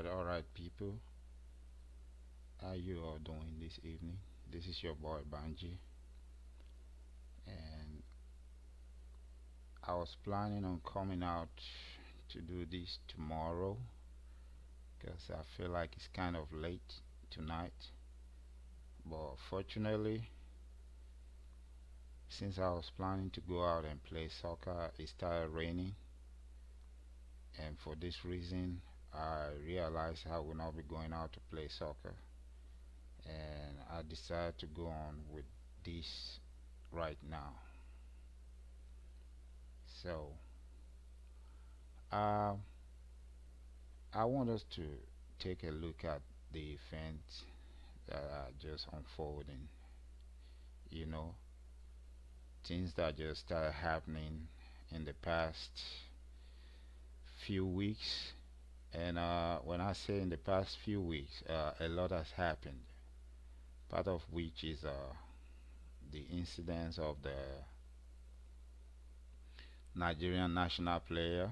All right, people. How you all doing this evening? This is your boy Banji, and I was planning on coming out to do this tomorrow because I feel like it's kind of late tonight. But fortunately, since I was planning to go out and play soccer, it started raining, and for this reason, I realized I will not be going out to play soccer, and I decided to go on with this right now. So, uh, I want us to take a look at the events that are just unfolding. You know, things that just started happening in the past few weeks. And when I say in the past few weeks, a lot has happened. Part of which is the incidents of the Nigerian national player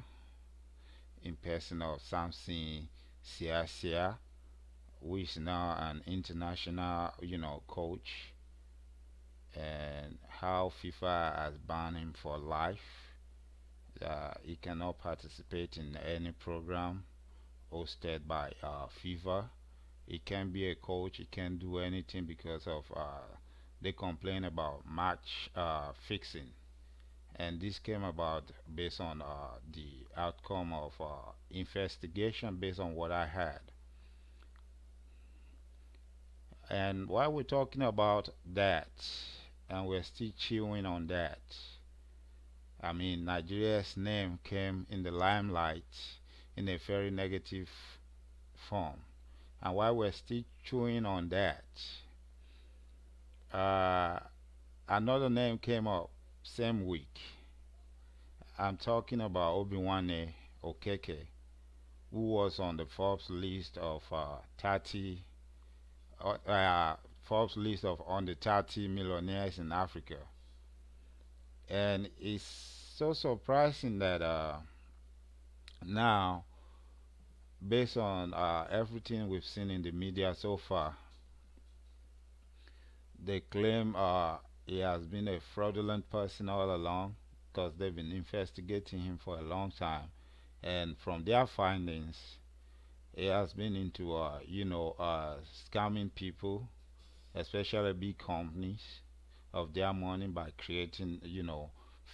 in person of Samson Siasia, who is now an international, coach, and how FIFA has banned him for life. He cannot participate in any program hosted by FIFA. He can't be a coach. He can't do anything because of they complain about match fixing, and this came about based on the outcome of investigation based on what I had. And while we're talking about that, and we're still chewing on that, I mean, Nigeria's name came in the limelight in a very negative form. And while we're still chewing on that, uh, another name came up same week. I'm talking about Obinwanne Okeke, who was on the Forbes list of 30 Forbes list of on the 30 millionaires in Africa. And it's so surprising that now, based on everything we've seen in the media so far, they claim he has been a fraudulent person all along because they've been investigating him for a long time. And from their findings, he has been into, scamming people, especially big companies, of their money by creating,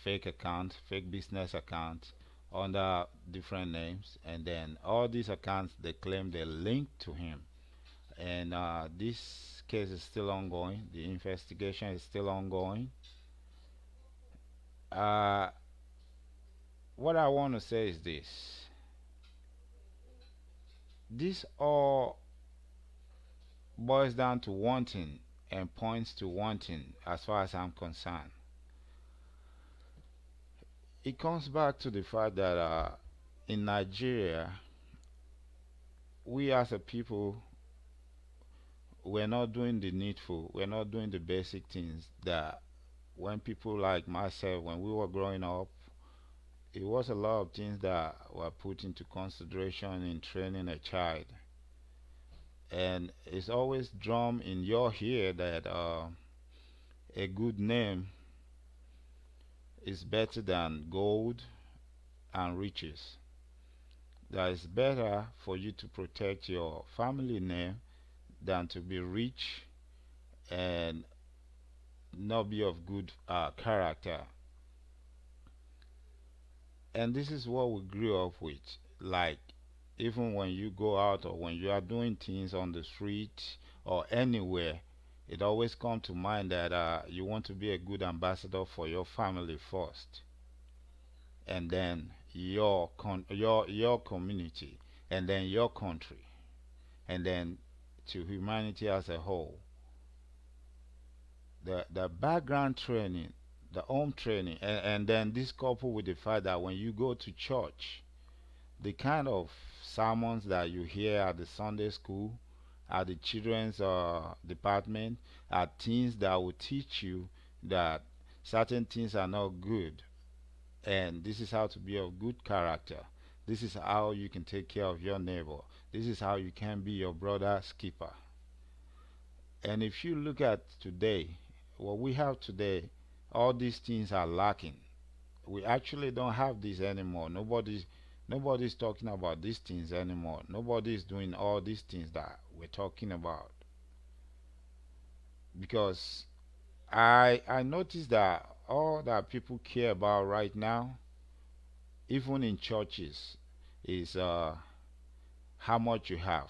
fake accounts, fake business accounts under different names, and then all these accounts they claim they linked to him. And this case is still ongoing. The investigation is still ongoing. Uh, what I want to say is this: this all boils down to one thing and points to one thing, as far as I'm concerned. It comes back to the fact that in Nigeria, we as a people, we're not doing the needful, we're not doing the basic things that when people like myself, when we were growing up, it was a lot of things that were put into consideration in training a child. And it's always drum in your ear that a good name is better than gold and riches. That it's better for you to protect your family name than to be rich and not be of good character. And this is what we grew up with. Like, even when you go out or when you are doing things on the street or anywhere, it always comes to mind that you want to be a good ambassador for your family first, and then your community, and then your country, and then to humanity as a whole. The background training, the home training, and then this coupled with the fact that when you go to church, the kind of sermons that you hear at the Sunday school, at the children's department, are things that will teach you that certain things are not good, and this is how to be of good character. This is how you can take care of your neighbor. This is how you can be your brother's keeper. And if you look at today, what we have today, all these things are lacking. We actually don't have this anymore. Nobody's talking about these things anymore. Nobody's doing all these things that we're talking about. Because I noticed that all that people care about right now, even in churches, is how much you have,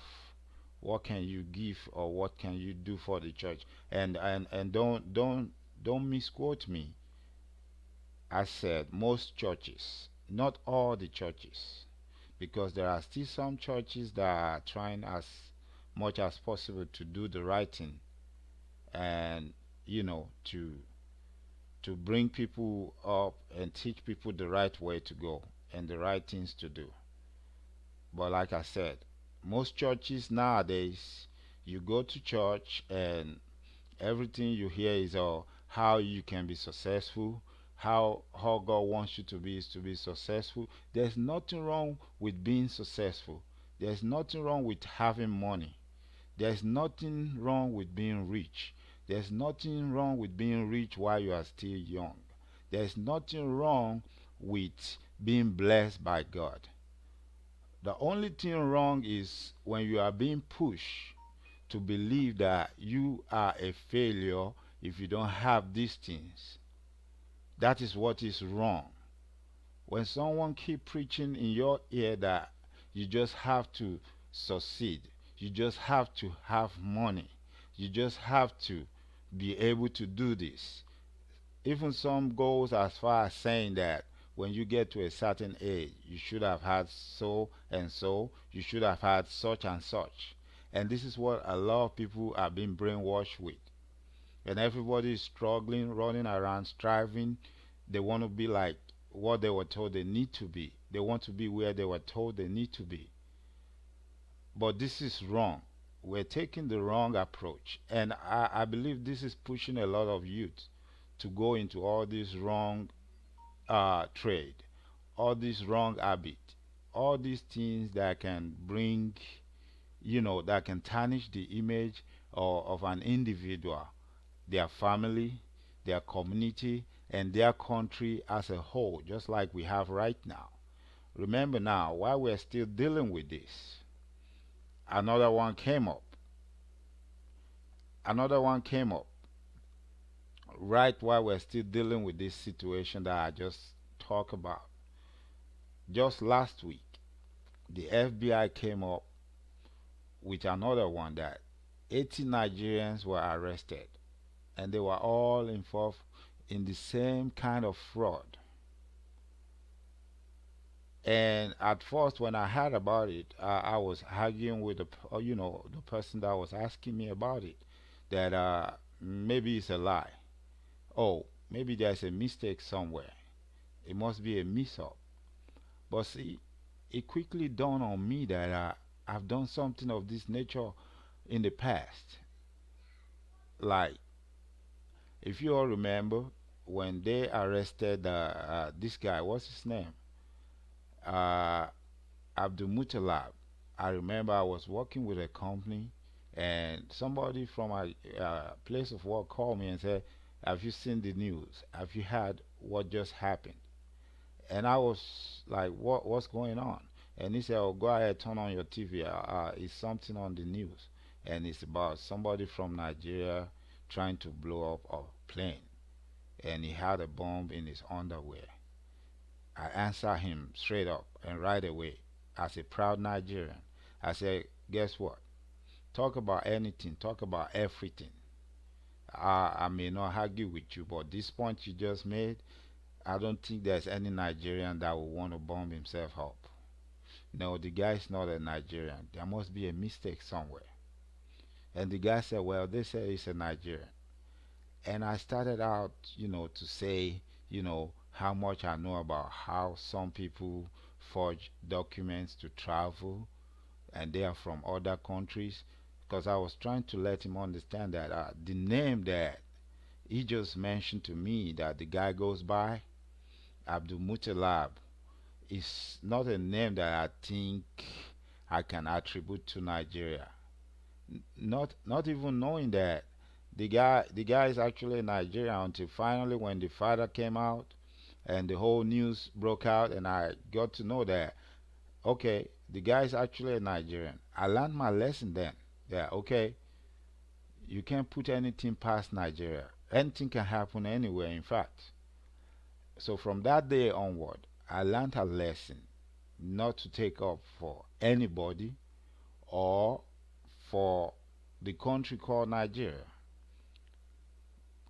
what can you give, or what can you do for the church. And don't misquote me. I said most churches, not all the churches, because there are still some churches that are trying as much as possible to do the right thing, and to bring people up and teach people the right way to go and the right things to do. But like I said, most churches nowadays, you go to church and everything you hear is how you can be successful, how God wants you to be is to be successful. There's nothing wrong with being successful. There's nothing wrong with having money. There's nothing wrong with being rich. There's nothing wrong with being rich while you are still young. There's nothing wrong with being blessed by God. The only thing wrong is when you are being pushed to believe that you are a failure if you don't have these things. That is what is wrong. When someone keep preaching in your ear that you just have to succeed, you just have to have money, you just have to be able to do this. Even some goes as far as saying that when you get to a certain age, you should have had so and so, you should have had such and such. And this is what a lot of people are being brainwashed with. And everybody is struggling, running around, striving. They want to be like what they were told they need to be. They want to be where they were told they need to be. But this is wrong. We're taking the wrong approach. And I believe this is pushing a lot of youth to go into all this wrong trade, all this wrong habit, all these things that can bring, that can tarnish the image of an individual, their family, their community, and their country as a whole, just like we have right now. Remember now, while we're still dealing with this, another one came up. Another one came up right while we're still dealing with this situation that I just talked about. Just last week, the FBI came up with another one that 80 Nigerians were arrested and they were all involved in the same kind of fraud. And at first, when I heard about it, I was arguing with the person that was asking me about it, that maybe it's a lie. Oh, maybe there's a mistake somewhere. It must be a mix-up. But see, it quickly dawned on me that I've done something of this nature in the past. Like, if you all remember, when they arrested this guy, what's his name? Uh, Abdul Mutalab. I remember I was working with a company, and somebody from a place of work called me and said, "Have you seen the news? Have you heard what just happened?" And I was like, what's going on?" And he said, "Oh, go ahead, turn on your TV. It's something on the news, and it's about somebody from Nigeria trying to blow up a plane, and he had a bomb in his underwear." I answered him straight up and right away as a proud Nigerian. I said, "Guess what? Talk about anything, talk about everything. I may not argue with you, but this point you just made, I don't think there's any Nigerian that will want to bomb himself up. No, the guy is not a Nigerian. There must be a mistake somewhere." And the guy said, "Well, they say he's a Nigerian." And I started out, to say, how much I know about how some people forge documents to travel and they are from other countries. Because I was trying to let him understand that the name that he just mentioned to me that the guy goes by, Abdul Mutalab, is not a name that I think I can attribute to Nigeria. Not even knowing that the guy is actually Nigerian until finally when the father came out and the whole news broke out and I got to know that okay, the guy is actually a Nigerian. I learned my lesson then. Yeah, okay, you can't put anything past Nigeria. Anything can happen anywhere, in fact. So from that day onward, I learned a lesson not to take up for anybody or for the country called Nigeria.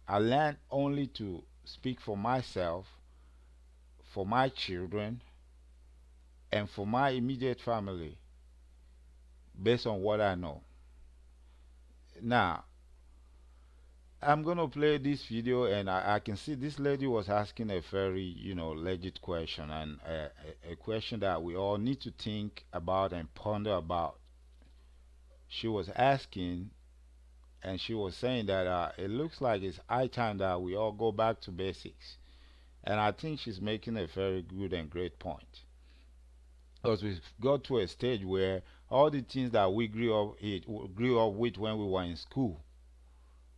I learned only to speak for myself, for my children, and for my immediate family based on what I know. Now, I'm gonna play this video, and I can see this lady was asking a very, legit question, and a question that we all need to think about and ponder about. She was asking, and she was saying that it looks like it's high time that we all go back to basics, and I think she's making a very good and great point. Because we've got to a stage where all the things that we grew up with when we were in school,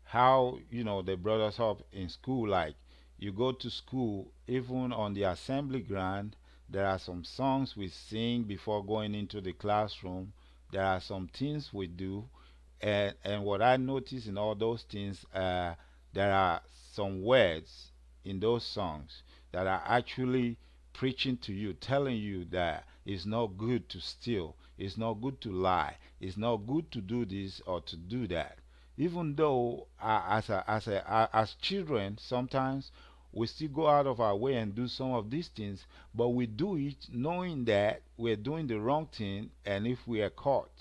how they brought us up in school, like you go to school, even on the assembly ground, there are some songs we sing before going into the classroom. There are some things we do, and what I notice in all those things, there are some words in those songs that are actually preaching to you, telling you that it's not good to steal, it's not good to lie, it's not good to do this or to do that. Even though as children, sometimes we still go out of our way and do some of these things, but we do it knowing that we're doing the wrong thing, and if we are caught,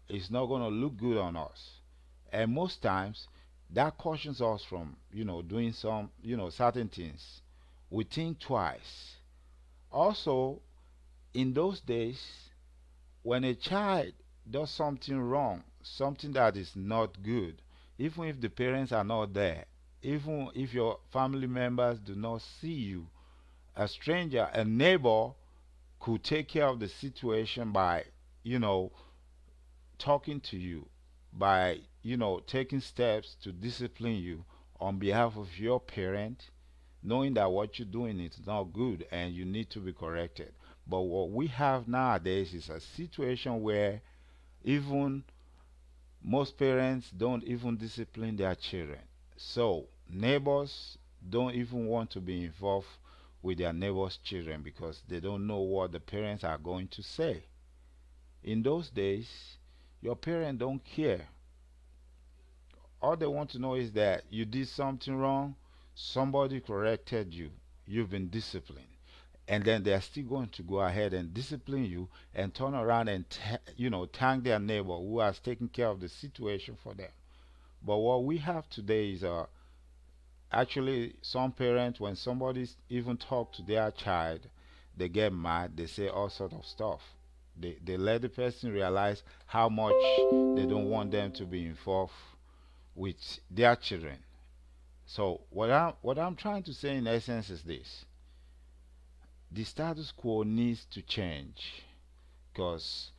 it's not going to look good on us. And most times, that cautions us from, doing some, certain things. We think twice. Also, in those days, when a child does something wrong, something that is not good, even if the parents are not there, even if your family members do not see you, a stranger, a neighbor could take care of the situation by, you know, talking to you, by, taking steps to discipline you on behalf of your parent, knowing that what you're doing is not good and you need to be corrected. But what we have nowadays is a situation where even most parents don't even discipline their children. So neighbors don't even want to be involved with their neighbors' children because they don't know what the parents are going to say. In those days, your parents don't care. All they want to know is that you did something wrong, somebody corrected you, you've been disciplined. And then they're still going to go ahead and discipline you and turn around and thank their neighbor who has taken care of the situation for them. But what we have today is actually some parents, when somebody even talk to their child, they get mad, they say all sort of stuff. They let the person realize how much they don't want them to be involved with their children. So what I'm trying to say in essence is this: the status quo needs to change, because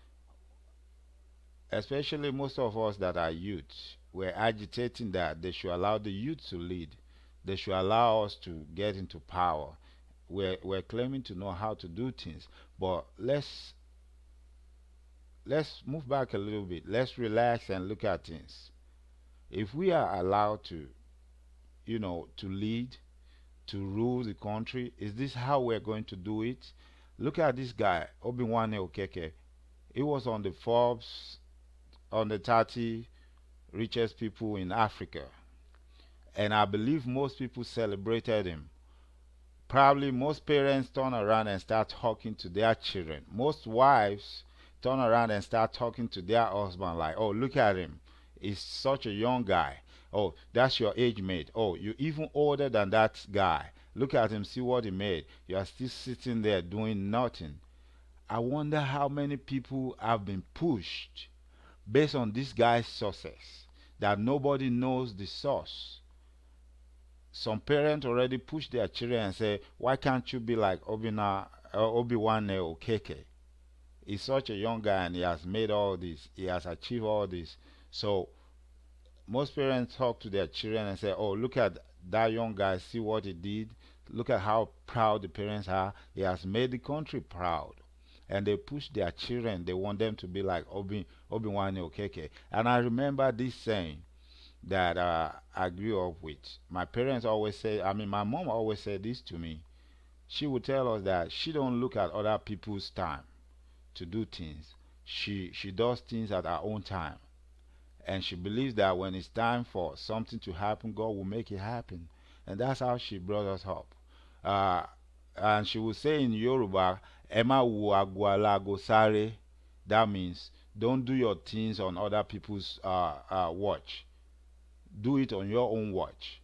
especially most of us that are youth, we're agitating that they should allow the youth to lead. They should allow us to get into power. We're claiming to know how to do things, but let's move back a little bit. Let's relax and look at things. If we are allowed to, to lead, to rule the country, is this how we're going to do it? Look at this guy, Obinwanne Okeke. He was on the Forbes, on the 30 richest people in Africa. And I believe most people celebrated him. Probably most parents turn around and start talking to their children. Most wives turn around and start talking to their husband like, oh, look at him. He's such a young guy. Oh, that's your age mate. Oh, you're even older than that guy. Look at him, see what he made. You are still sitting there doing nothing. I wonder how many people have been pushed based on this guy's success that nobody knows the source. Some parents already push their children and say, why can't you be like Obinwanne Okeke. He's such a young guy and he has made all this. He has achieved all this. So most parents talk to their children and say, "Oh, look at that young guy. See what he did. Look at how proud the parents are. He has made the country proud." And they push their children. They want them to be like Obinwanne Okeke. And I remember this saying that I grew up with. My parents always say, I mean, my mom always said this to me. She would tell us that she don't look at other people's time to do things. She does things at her own time, and she believes that when it's time for something to happen, God will make it happen, and that's how she brought us up. Uh, and she would say in Yoruba, "Emma wo agwala sare." That means don't do your things on other people's watch. Do it on your own watch.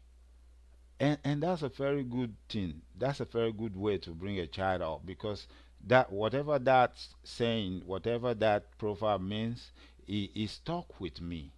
And that's a very good thing. That's a very good way to bring a child up, because that whatever that saying, whatever that proverb means, it stuck with me.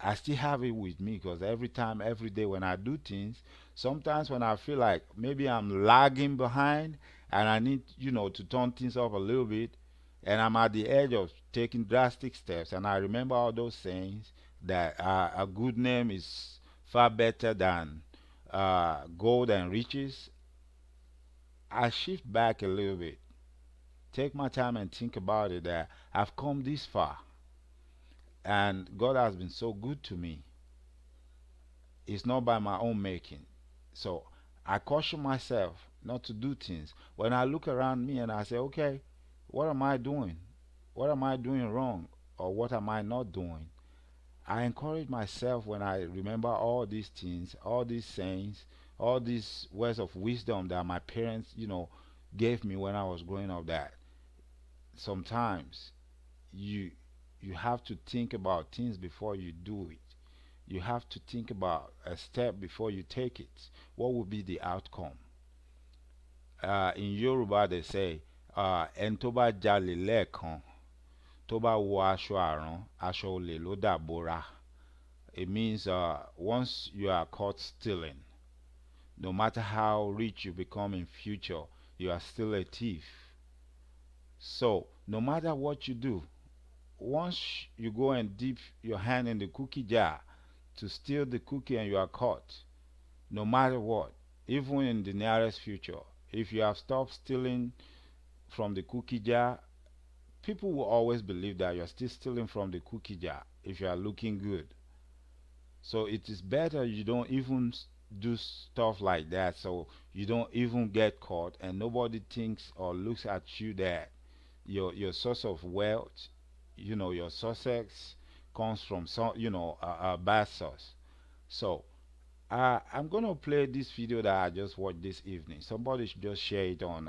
I still have it with me because every time, every day when I do things, sometimes when I feel like maybe I'm lagging behind and I need, to turn things up a little bit, and I'm at the edge of taking drastic steps, and I remember all those sayings that a good name is far better than gold and riches. I shift back a little bit, take my time and think about it that I've come this far and God has been so good to me. It's not by my own making. So I caution myself not to do things. When I look around me and I say, okay, what am I doing? What am I doing wrong? Or what am I not doing? I encourage myself when I remember all these things, all these sayings, all these words of wisdom that my parents, gave me when I was growing up, that sometimes you you have to think about things before you do it. You have to think about a step before you take it. What will be the outcome? In Yoruba, they say, "Ẹni tó bá jalè lẹ́ẹ̀kan, tó bá wọ aṣọ àrán, aṣọ olè ló dàbora." It means once you are caught stealing, no matter how rich you become in future, you are still a thief. So no matter what you do, once you go and dip your hand in the cookie jar to steal the cookie and you are caught, no matter what, even in the nearest future, if you have stopped stealing from the cookie jar, people will always believe that you're still stealing from the cookie jar if you are looking good. So it is better you don't even do stuff like that, so you don't even get caught and nobody thinks or looks at you that your source of wealth, your success comes from some, a bad source. So I'm gonna play this video that I just watched this evening. Somebody just shared it on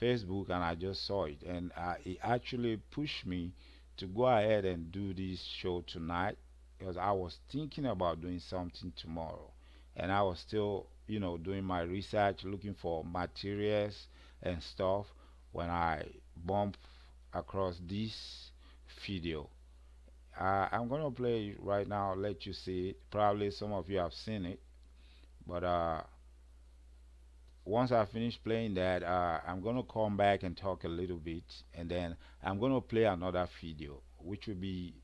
Facebook, and I just saw it, and it actually pushed me to go ahead and do this show tonight, because I was thinking about doing something tomorrow, and I was still, doing my research, looking for materials and stuff when I bump across this video. I'm gonna play it right now, let you see it. Probably some of you have seen it, but once I finish playing that, I'm gonna come back and talk a little bit, and then I'm gonna play another video, which will be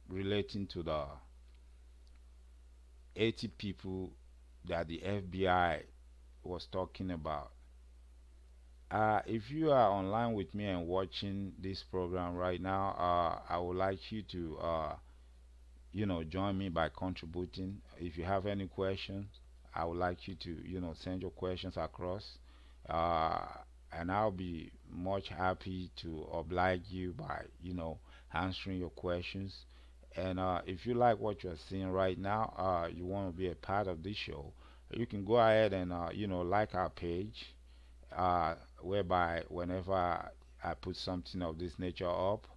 relating to the 80 people that the FBI was talking about. If you are online with me and watching this program right now, I would like you to join me by contributing. If you have any questions, I would like you to send your questions across, uh, and I'll be much happy to oblige you by answering your questions. And if you like what you're seeing right now, you want to be a part of this show, you can go ahead and like our page, whereby whenever I put something of this nature up,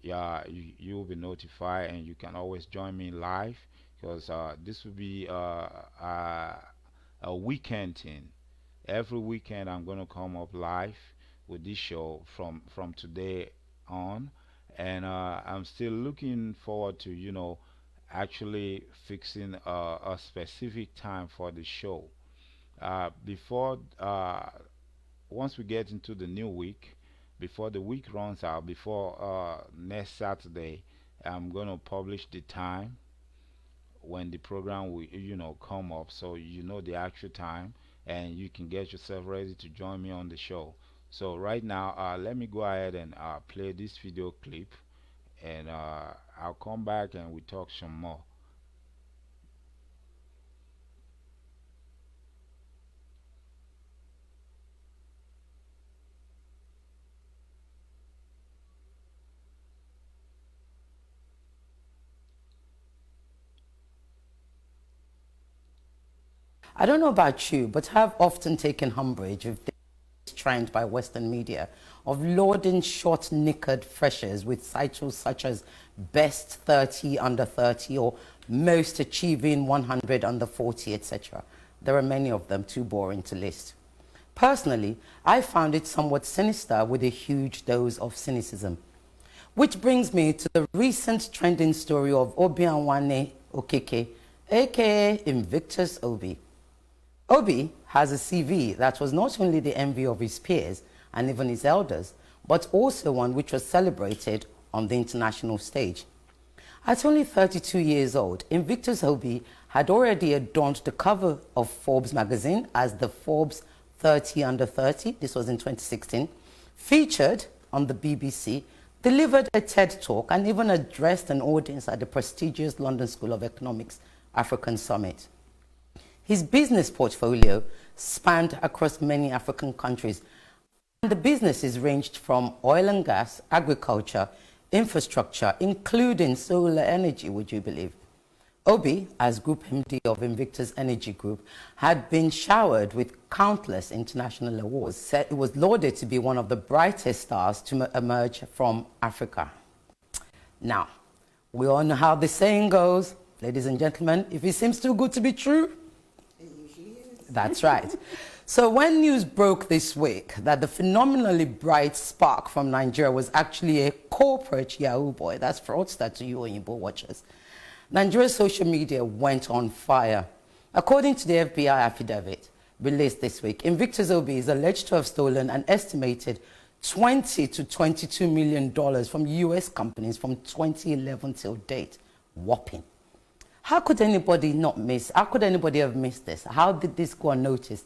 yeah, you will be notified, and you can always join me live, because this will be a weekend thing. Every weekend I'm going to come up live with this show from today on, and I'm still looking forward to actually fixing a specific time for the show. Before once we get into the new week, before the week runs out, before next Saturday, I'm gonna publish the time when the program will, come up, so you know the actual time, and you can get yourself ready to join me on the show. So right now, let me go ahead and play this video clip, and I'll come back and we talk some more. I don't know about you, but I've often taken umbrage with this trend by Western media of lauding short-knickered freshers with titles such as Best 30 Under 30 or Most Achieving 100 Under 40, etc. There are many of them, too boring to list. Personally, I found it somewhat sinister with a huge dose of cynicism. Which brings me to the recent trending story of Obinwanne Okekes, aka Invictus Obi. Obi has a CV that was not only the envy of his peers and even his elders, but also one which was celebrated on the international stage. At only 32 years old, Invictus Obi had already adorned the cover of Forbes magazine as the Forbes 30 Under 30, this was in 2016, featured on the BBC, delivered a TED talk and even addressed an audience at the prestigious London School of Economics African Summit. His business portfolio spanned across many African countries, and the businesses ranged from oil and gas, agriculture, infrastructure, including solar energy, would you believe? Obi, as Group MD of Invictus Energy Group, had been showered with countless international awards. Said it was lauded to be one of the brightest stars to emerge from Africa. Now, we all know how the saying goes, ladies and gentlemen, if it seems too good to be true, that's right. So when news broke this week that the phenomenally bright spark from Nigeria was actually a corporate Yahoo boy, that's fraudster to you Oyinbo watchers, Nigeria's social media went on fire. According to the FBI affidavit released this week, Invictus Obi is alleged to have stolen an estimated $20 to $22 million from US companies from 2011 till date. Whopping. How could anybody not miss? How could anybody have missed this? How did this go unnoticed?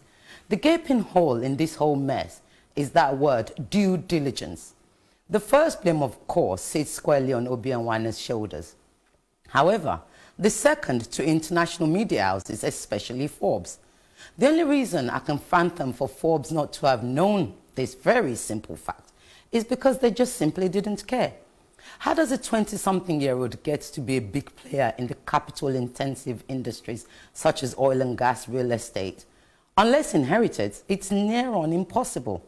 The gaping hole in this whole mess is that word, due diligence. The first blame, of course, sits squarely on Obinwanne's shoulders. However, the second to international media houses, especially Forbes. The only reason I can fathom for Forbes not to have known this very simple fact is because they just simply didn't care. How does a 20-something-year-old get to be a big player in the capital-intensive industries such as oil and gas, real estate? Unless inherited, it's near on impossible.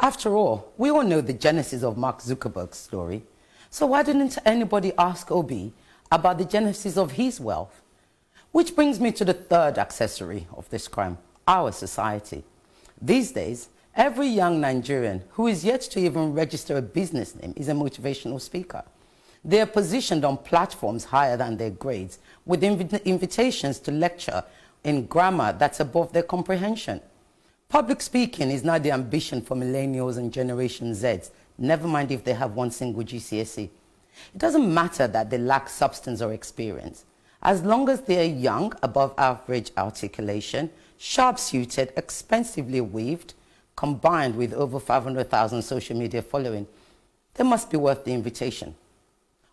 After all, we all know the genesis of Mark Zuckerberg's story. So why didn't anybody ask Obi about the genesis of his wealth? Which brings me to the third accessory of this crime, our society. These days, every young Nigerian who is yet to even register a business name is a motivational speaker. They are positioned on platforms higher than their grades, with invitations to lecture in grammar that's above their comprehension. Public speaking is now the ambition for millennials and Generation Zs, never mind if they have one single GCSE. It doesn't matter that they lack substance or experience. As long as they are young, above average articulation, sharp-suited, expensively weaved, combined with over 500,000 social media following, they must be worth the invitation.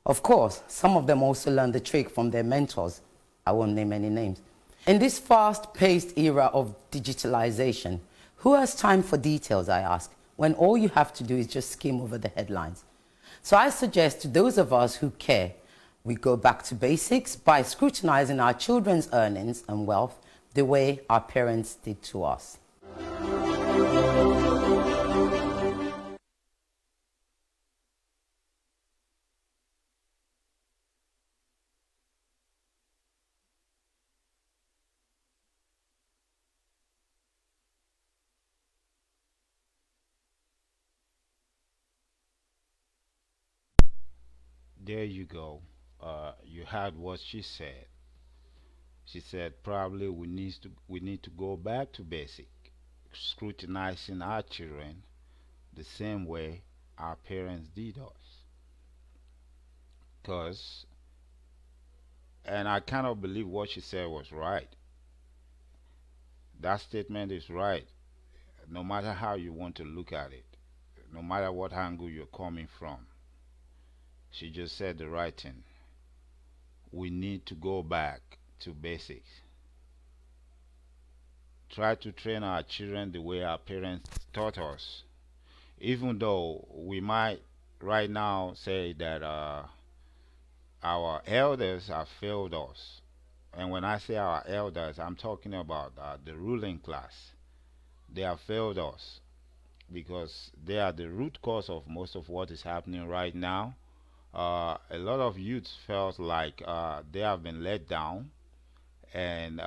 Of course, some of them also learn the trick from their mentors. I won't name any names. In this fast-paced era of digitalization, who has time for details, I ask, when all you have to do is just skim over the headlines? So I suggest to those of us who care, we go back to basics by scrutinizing our children's earnings and wealth the way our parents did to us. There you go. You heard what she said. She said probably we need to go back to basic. scrutinizing our children the same way our parents did us. Because, and I cannot believe what she said was right. That statement is right, no matter how you want to look at it, no matter what angle you're coming from. She just said the right thing. We need to go back to basics. Try to train our children the way our parents taught us. Even though we might right now say that our elders have failed us. And when I say our elders, I'm talking about the ruling class. They have failed us because they are the root cause of most of what is happening right now. A lot of youths felt like they have been let down, and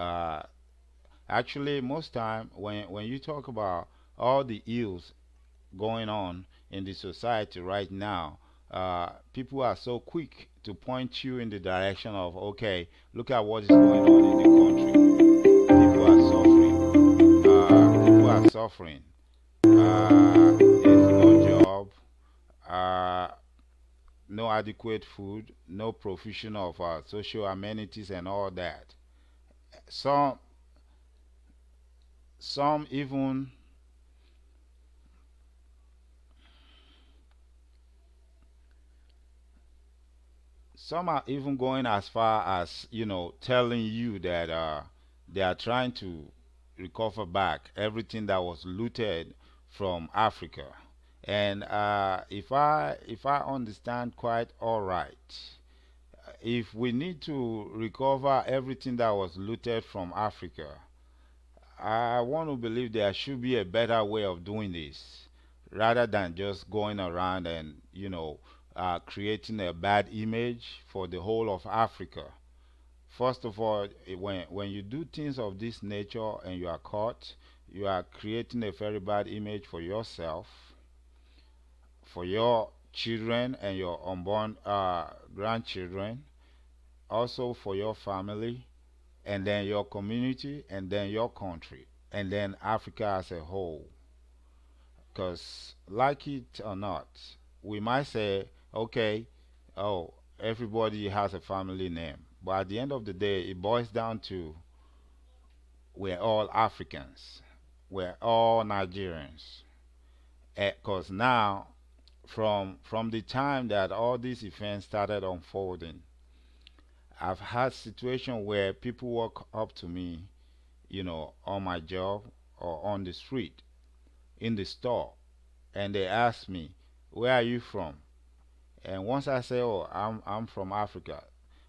actually, most time when you talk about all the ills going on in the society right now, people are so quick to point you in the direction of, okay, look at what is going on in the country. People are suffering. People are suffering. There's no job, uh, no adequate food, no provision of social amenities and all that. Some, some even some are even going as far as telling you that they are trying to recover back everything that was looted from Africa. And if I understand quite all right, if we need to recover everything that was looted from Africa, I want to believe there should be a better way of doing this rather than just going around and, creating a bad image for the whole of Africa. First of all, when you do things of this nature and you are caught, you are creating a very bad image for yourself, for your children and your unborn grandchildren, also for your family, and then your community, and then your country, and then Africa as a whole. Because, like it or not, we might say, okay, oh, everybody has a family name. But at the end of the day, it boils down to we're all Africans, we're all Nigerians. Because now, from the time that all these events started unfolding, I've had situations where people walk up to me, on my job or on the street, in the store, and they ask me, "Where are you from?" And once I say, "Oh, I'm from Africa,"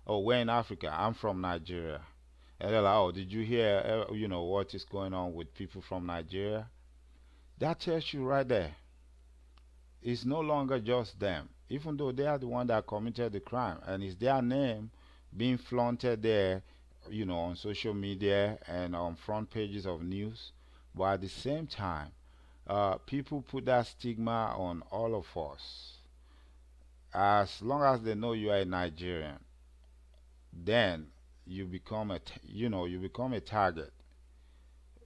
"Oh, where in Africa?" "I'm from Nigeria." And they're like, "Oh, did you hear, what is going on with people from Nigeria?" That tells you right there, it's no longer just them, even though they are the one that committed the crime, and it's their name being flaunted there, on social media and on front pages of news. But at the same time, people put that stigma on all of us. As long as they know you are a Nigerian, then you become a target.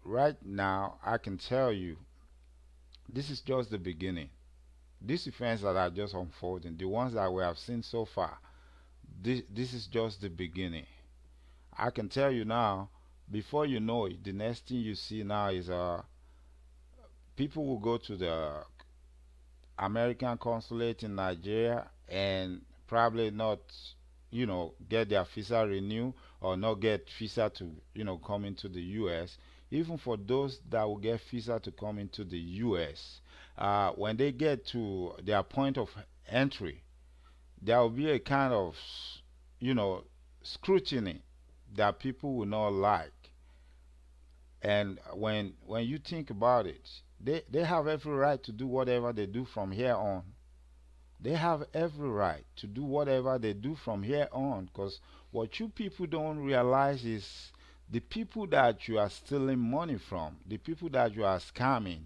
Right now, I can tell you, this is just the beginning. These events that are just unfolding, the ones that we have seen so far, this is just the beginning. I can tell you now, before you know it, the next thing you see now is people will go to the American consulate in Nigeria and probably not, get their visa renewed or not get visa to, come into the U.S. Even for those that will get visa to come into the U.S., when they get to their point of entry, there will be a kind of, you know, scrutiny that people will not like. And when you think about it, they have every right to do whatever they do from here on. They have every right to do whatever they do from here on, because what you people don't realize is the people that you are stealing money from, the people that you are scamming,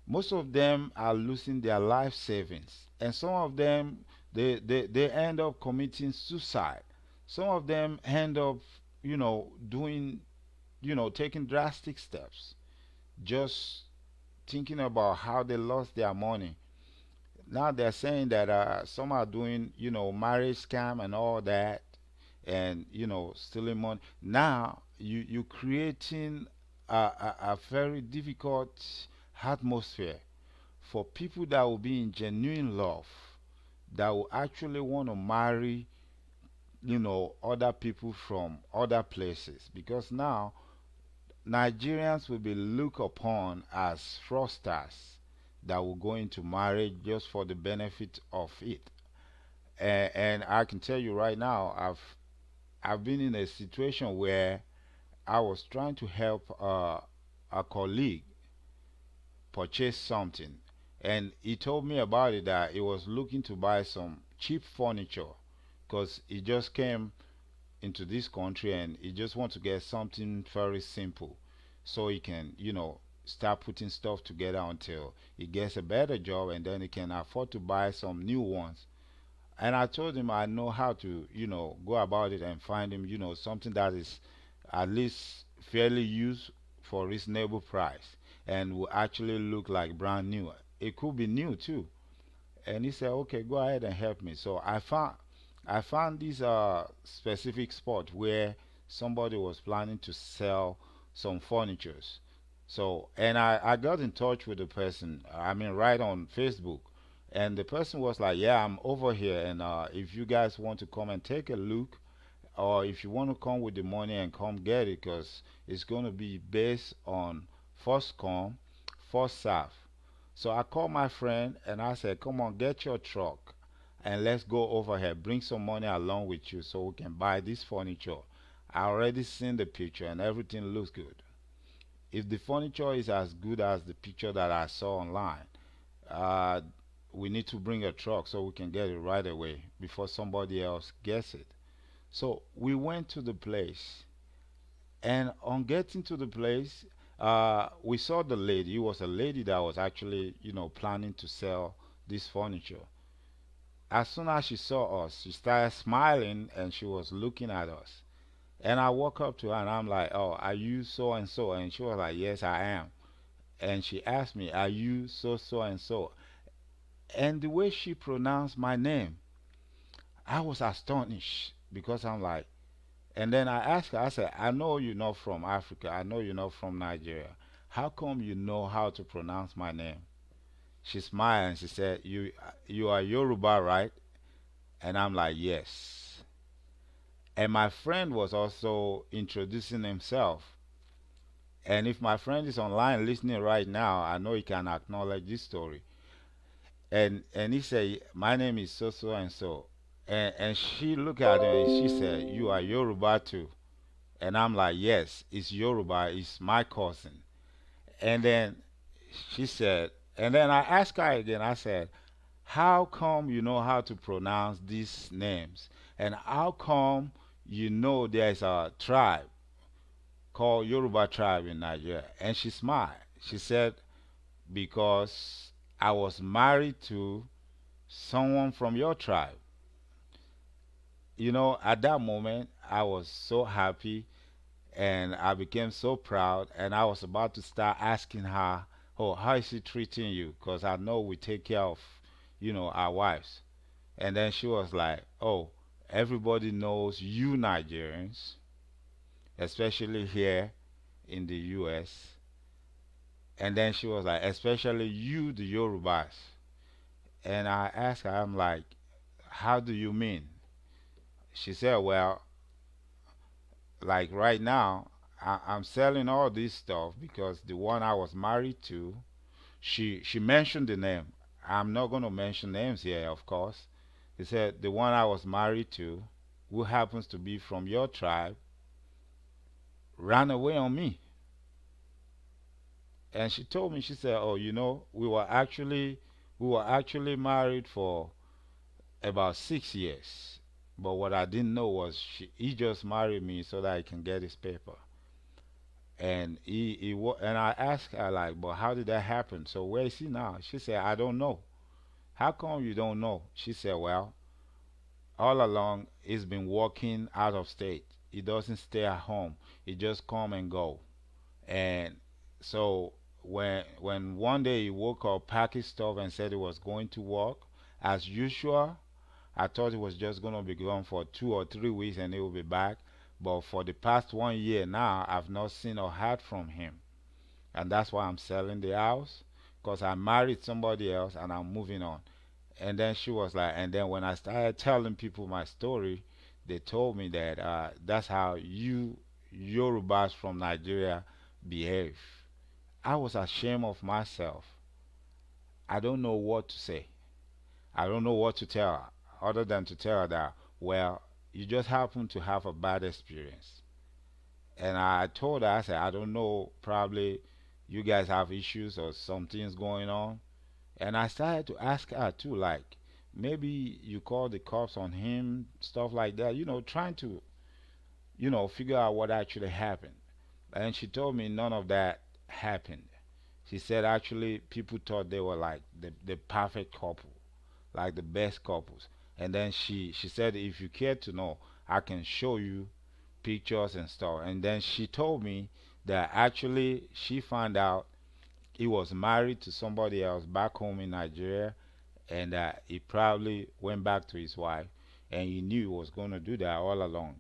most of them are losing their life savings, and some of them they end up committing suicide. Some of them end up, doing, taking drastic steps. just thinking about how they lost their money. Now they're saying that some are doing, marriage scam and all that, and stealing money. Now you creating a very difficult atmosphere for people that will be in genuine love, that will actually want to marry, other people from other places, because now Nigerians will be looked upon as fraudsters that will go into marriage just for the benefit of it. And I can tell you right now, I've been in a situation where I was trying to help a colleague purchase something, and he told me about it that he was looking to buy some cheap furniture because he just came into this country and he just wants to get something very simple so he can, start putting stuff together until he gets a better job, and then he can afford to buy some new ones. And I told him I know how to, go about it and find him, something that is at least fairly used for reasonable price and will actually look like brand new. It could be new too. And he said, "Okay, go ahead and help me." So I found this specific spot where somebody was planning to sell some furnitures. So, and I got in touch with the person, I mean, right on Facebook. And the person was like, "Yeah, I'm over here. And if you guys want to come and take a look, or if you want to come with the money and come get it, because it's going to be based on first come, first serve." So I called my friend and I said, "Come on, get your truck and let's go over here. Bring some money along with you so we can buy this furniture." I already seen the picture and everything looks good. If the furniture is as good as the picture that I saw online, uh, we need to bring a truck so we can get it right away before somebody else gets it. So we went to the place, and on getting to the place, we saw the lady. It was a lady that was actually, planning to sell this furniture. As soon as she saw us, she started smiling and she was looking at us. And I walk up to her and I'm like, "Oh, are you so and so?" And she was like, "Yes, I am." And she asked me, "Are you so so and so?" And the way she pronounced my name, I was astonished because I'm like, and then I asked her, I said, "I know you're not from Africa. I know you're not from Nigeria. How come you know how to pronounce my name?" She smiled and she said, "You are Yoruba, right?" And I'm like, "Yes." And my friend was also introducing himself. And if my friend is online listening right now, I know he can acknowledge this story. And he said, "My name is so so and so." And she looked at him and she said, "You are Yoruba too?" And I'm like, "Yes, it's Yoruba. It's my cousin." And then she said, and then I asked her again, I said, "How come you know how to pronounce these names? And how come you know there's a tribe called Yoruba tribe in Nigeria?" And she smiled. She said, "Because I was married to someone from your tribe." At that moment, I was so happy and I became so proud. And I was about to start asking her, "Oh, how is he treating you? Because I know we take care of, our wives." And then she was like, "Oh, everybody knows you Nigerians, especially here in the US." And then she was like, "Especially you, the Yorubas." And I asked her, I'm like, "How do you mean?" She said, "Well, like right now, I'm selling all this stuff because the one I was married to, she mentioned the name. I'm not going to mention names here, of course. He said, "The one I was married to, who happens to be from your tribe, ran away on me." And she told me, she said, "Oh, we were actually married for about 6 years. But what I didn't know was he just married me so that he can get his paper." And I asked her like, "But how did that happen? So where is he now?" She said, "I don't know." "How come you don't know?" She said, "Well, all along he's been working out of state. He doesn't stay at home. He just come and go. And so when one day he woke up, packed his stuff, and said he was going to work, as usual, I thought he was just gonna be gone for 2 or 3 weeks and he will be back. But for the past 1 year now, I've not seen or heard from him, and that's why I'm selling the house, because I married somebody else and I'm moving on. And then she was like, and then when I started telling people my story, they told me that that's how you Yorubas from Nigeria behave. I was ashamed of myself. I don't know what to say. I don't know what to tell her other than to tell her that, well, you just happen to have a bad experience. And I told her, I said, I don't know, probably you guys have issues or something's going on. And I started to ask her too, like, maybe you call the cops on him, stuff like that, trying to, figure out what actually happened. And she told me none of that happened. She said actually people thought they were like the perfect couple, like the best couples. And then she said, if you care to know, I can show you pictures and stuff. And then she told me that actually she found out he was married to somebody else back home in Nigeria, and that he probably went back to his wife, and he knew he was going to do that all along.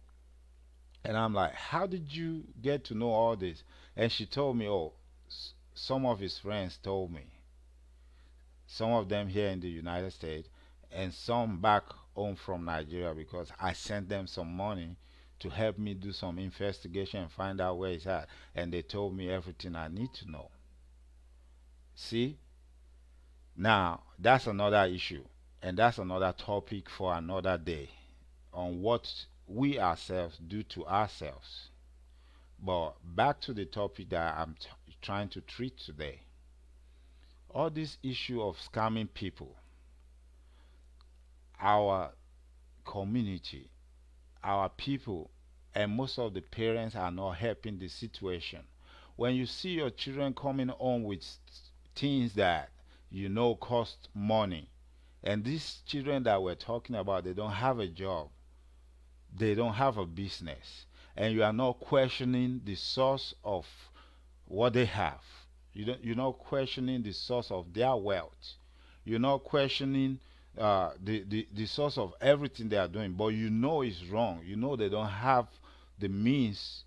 And I'm like, how did you get to know all this? And she told me, oh, some of his friends told me, some of them here in the United States, and some back home from Nigeria, because I sent them some money to help me do some investigation and find out where he's at. And they told me everything I need to know. See? Now, that's another issue, and that's another topic for another day, on what we ourselves do to ourselves. But back to the topic that I'm trying to treat today. All this issue of scamming people, our community, our people, and most of the parents are not helping the situation. When you see your children coming home with things that cost money, and these children that we're talking about, they don't have a job, they don't have a business, and you are not questioning the source of what they have. You're not questioning the source of their wealth. You're not questioning the source of everything they are doing, but it's wrong. They don't have the means,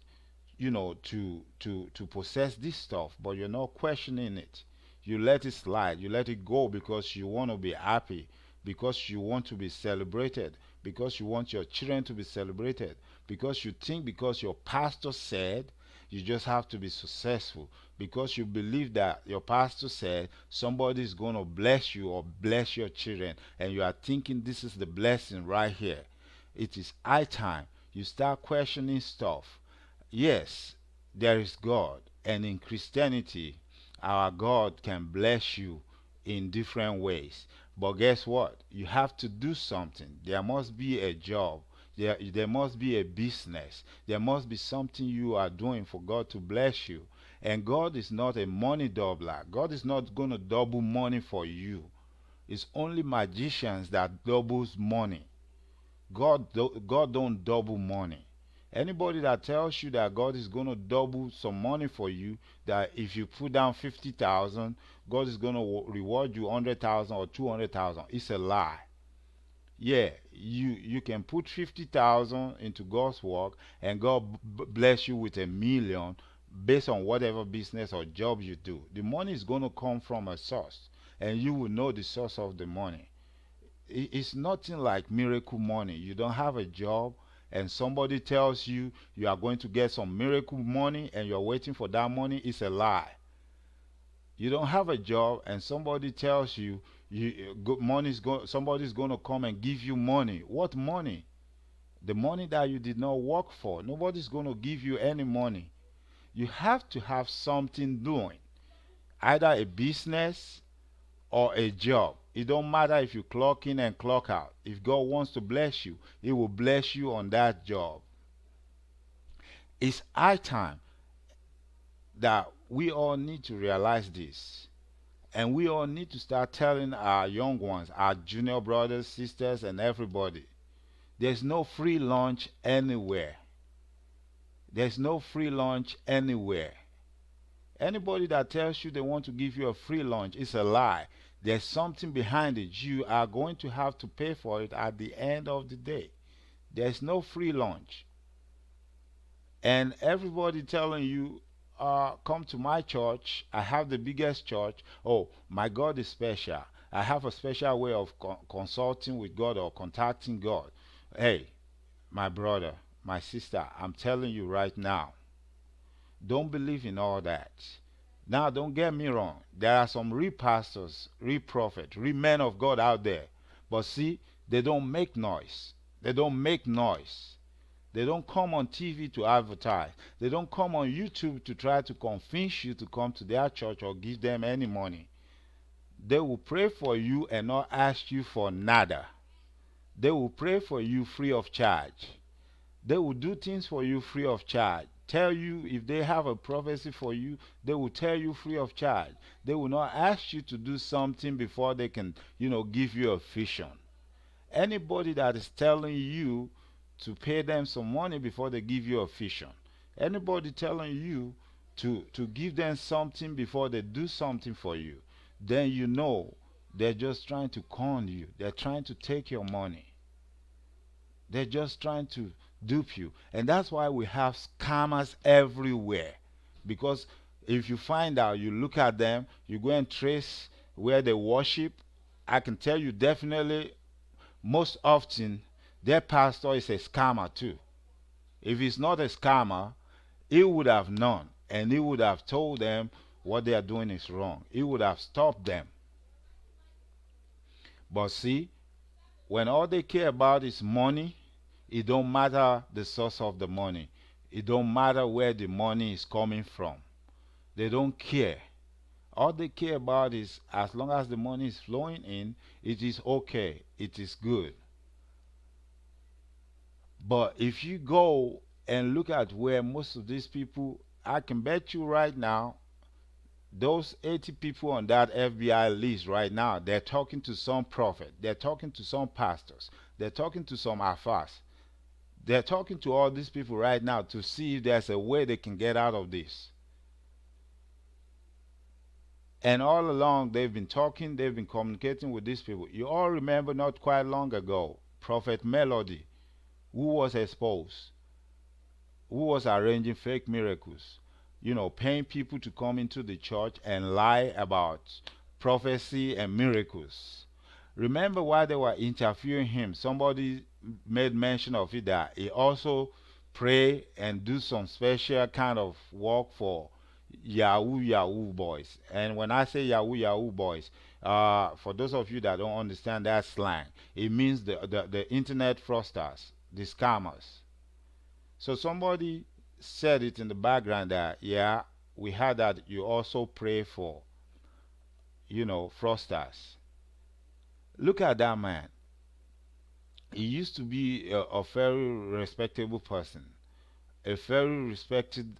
to possess this stuff, but you're not questioning it. You let it slide, you let it go because you want to be happy, because you want to be celebrated, because you want your children to be celebrated, because you think because your pastor said you just have to be successful, because you believe that your pastor said somebody is going to bless you or bless your children, and you are thinking this is the blessing right here. It is high time you start questioning stuff. Yes, there is God, and in Christianity, our God can bless you in different ways. But guess what? You have to do something. There must be a job. There must be a business. There must be something you are doing for God to bless you. And God is not a money doubler. God is not going to double money for you. It's only magicians that doubles money. God don't double money. Anybody that tells you that God is going to double some money for you, that if you put down 50,000, God is going to reward you 100,000 or 200,000, it's a lie. Yeah, you can put 50,000 into God's work, and God bless you with 1 million based on whatever business or job you do. The money is going to come from a source, and you will know the source of the money. It's nothing like miracle money. You don't have a job, and somebody tells you you are going to get some miracle money and you're waiting for that money. It's a lie. You don't have a job, and somebody tells you somebody's going to come and give you money. What money? The money that you did not work for. Nobody's going to give you any money. You have to have something doing, either a business or a job. It don't matter if you clock in and clock out. If God wants to bless you, He will bless you on that job. It's high time that we all need to realize this. And we all need to start telling our young ones, our junior brothers, sisters, and everybody, there's no free lunch anywhere. There's no free lunch anywhere. Anybody that tells you they want to give you a free lunch is a lie. There's something behind it. You are going to have to pay for it at the end of the day. There's no free lunch. And everybody telling you, come to my church. I have the biggest church. Oh, my God is special. I have a special way of consulting with God or contacting God. Hey, my brother, my sister, I'm telling you right now, don't believe in all that. Now, don't get me wrong. There are some real pastors, real prophets, real men of God out there. But see, they don't make noise. They don't make noise. They don't come on TV to advertise. They don't come on YouTube to try to convince you to come to their church or give them any money. They will pray for you and not ask you for nada. They will pray for you free of charge. They will do things for you free of charge. Tell you if they have a prophecy for you, they will tell you free of charge. They will not ask you to do something before they can, give you a vision. Anybody that is telling you to pay them some money before they give you a vision, anybody telling you to give them something before they do something for you, then you know they're just trying to con you. They're trying to take your money. They're just trying to dupe you. And that's why we have scammers everywhere. Because if you find out, you look at them, you go and trace where they worship, I can tell you definitely most often their pastor is a scammer too. If he's not a scammer, he would have known and he would have told them what they are doing is wrong. He would have stopped them. But see, when all they care about is money, it don't matter the source of the money. It don't matter where the money is coming from. They don't care. All they care about is as long as the money is flowing in, it is okay. It is good. But if you go and look at where most of these people, I can bet you right now, those 80 people on that FBI list right now, they're talking to some prophet, they're talking to some pastors, they're talking to some afars, they're talking to all these people right now to see if there's a way they can get out of this. And all along they've been talking, they've been communicating with these people. You all remember not quite long ago, Prophet Melody, who was exposed, who was arranging fake miracles, paying people to come into the church and lie about prophecy and miracles. Remember why they were interviewing him? Somebody made mention of it that he also pray and do some special kind of work for Yahoo boys. And when I say Yahoo boys, for those of you that don't understand that slang, it means the internet fraudsters, the scammers. So somebody said it in the background that, yeah, we heard that you also pray for, fraudsters. Look at that man. He used to be a very respectable person, a very respected,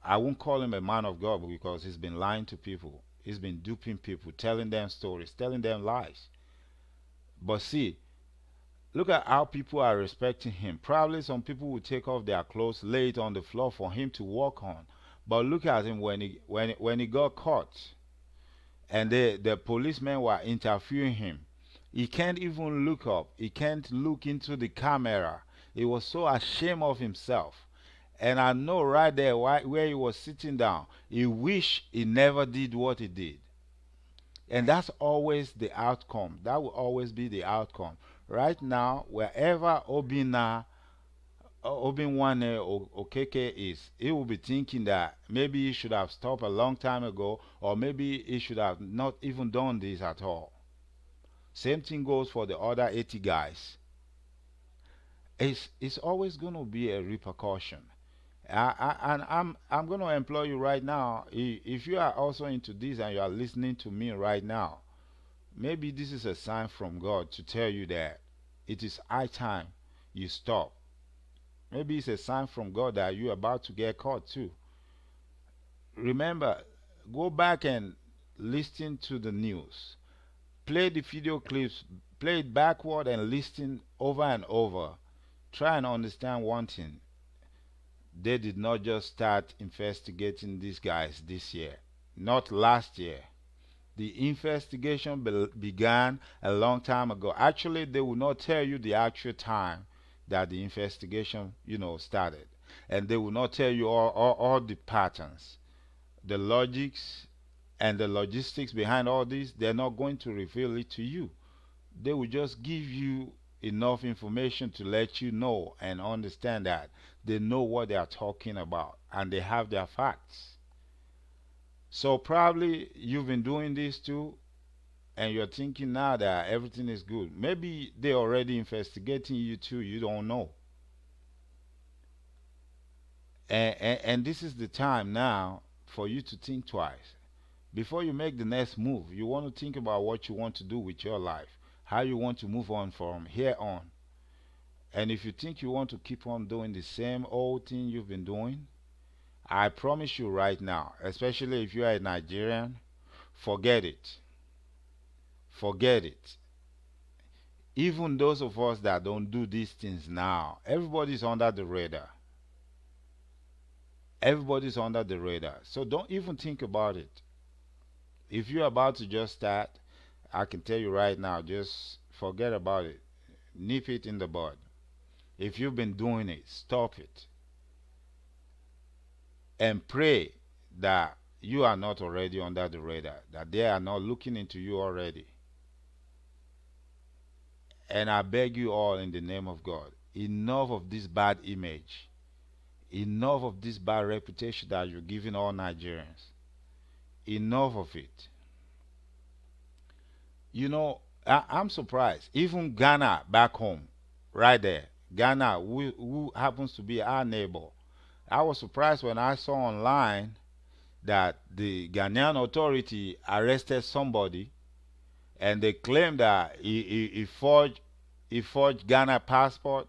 I won't call him a man of God because he's been lying to people. He's been duping people, telling them stories, telling them lies. But see, look at how people are respecting him. Probably some people will take off their clothes, lay it on the floor for him to walk on. But look at him when he got caught, and the policemen were interviewing him. He can't even look up. He can't look into the camera. He was so ashamed of himself. And I know right there where he was sitting down, he wished he never did what he did. And that's always the outcome. That will always be the outcome. Right now, wherever Obinwanne or Okekes is, he will be thinking that maybe he should have stopped a long time ago, or maybe he should have not even done this at all. Same thing goes for the other 80 guys. It's always going to be a repercussion. And I'm going to implore you right now, if you are also into this and you are listening to me right now, maybe this is a sign from God to tell you that it is high time you stop. Maybe it's a sign from God that you're about to get caught too. Remember, go back and listen to the news. Play the video clips, play it backward and listen over and over. Try and understand one thing. they did not just start investigating these guys this year, not last year. The investigation began a long time ago. Actually, they will not tell you the actual time that the investigation, started. And they will not tell you all the patterns, the logics, and the logistics behind all this. They're not going to reveal it to you. They will just give you enough information to let you know and understand that they know what they are talking about and they have their facts. So probably you've been doing this too, and you're thinking now that everything is good. Maybe they're already investigating you too, you don't know. And this is the time now for you to think twice. Before you make the next move, you want to think about what you want to do with your life, how you want to move on from here on. And if you think you want to keep on doing the same old thing you've been doing, I promise you right now, especially if you are a Nigerian, forget it. Forget it. Even those of us that don't do these things now, everybody's under the radar. Everybody's under the radar. So don't even think about it. If you're about to just start, I can tell you right now, just forget about it. Nip it in the bud. If you've been doing it, stop it. And pray that you are not already under the radar, that they are not looking into you already. And I beg you all in the name of God, enough of this bad image, enough of this bad reputation that you're giving all Nigerians. Enough of it. I'm surprised. Even Ghana back home, right there, Ghana, who happens to be our neighbor, I was surprised when I saw online that the Ghanaian authority arrested somebody and they claimed that he forged Ghana passport.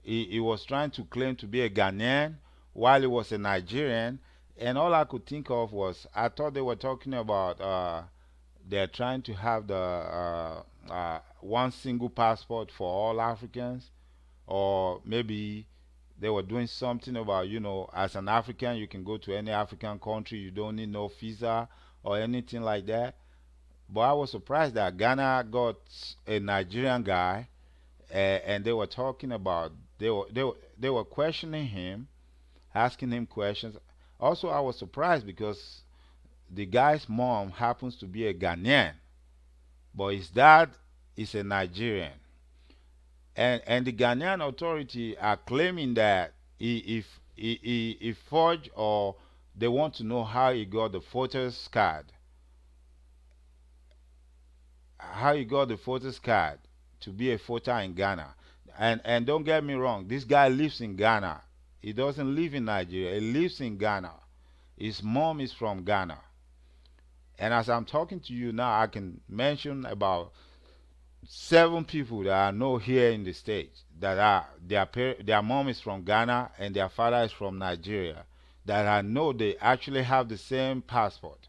He was trying to claim to be a Ghanaian while he was a Nigerian. And all I could think of was, I thought they were talking about they're trying to have the one single passport for all Africans, or maybe they were doing something about, as an African, you can go to any African country, you don't need no visa or anything like that. But I was surprised that Ghana got a Nigerian guy, and they were talking about, they were questioning him, asking him questions. Also, I was surprised because the guy's mom happens to be a Ghanaian, but his dad is a Nigerian. And the Ghanaian authority are claiming that he forged, or they want to know how he got the voter's card. How he got the voter's card to be a voter in Ghana. And don't get me wrong, this guy lives in Ghana. He doesn't live in Nigeria. He lives in Ghana. His mom is from Ghana. And as I'm talking to you now, I can mention about 7 people that I know here in the States that are their mom is from Ghana and their father is from Nigeria. That I know they actually have the same passport.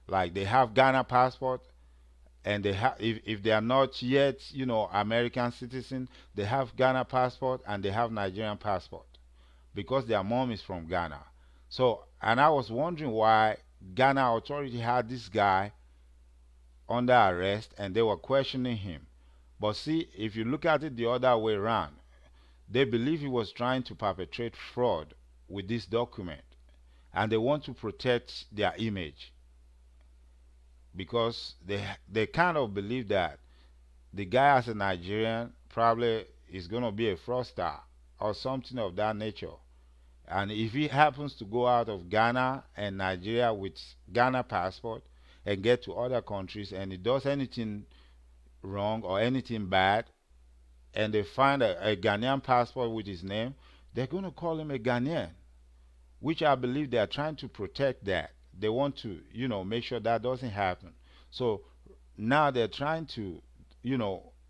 Like they have Ghana passport, and they have, if they are not yet American citizen, they have Ghana passport and they have Nigerian passport because their mom is from Ghana. So, and I was wondering why Ghana authority had this guy under arrest and they were questioning him. But see, if you look at it the other way around, they believe he was trying to perpetrate fraud with this document, and they want to protect their image because they kind of believe that the guy as a Nigerian probably is going to be a fraudster or something of that nature. And if he happens to go out of Ghana and Nigeria with Ghana passport and get to other countries and he does anything wrong or anything bad, and they find a Ghanaian passport with his name, they're going to call him a Ghanaian, which I believe they are trying to protect that. They want to, make sure that doesn't happen. So now they're trying to,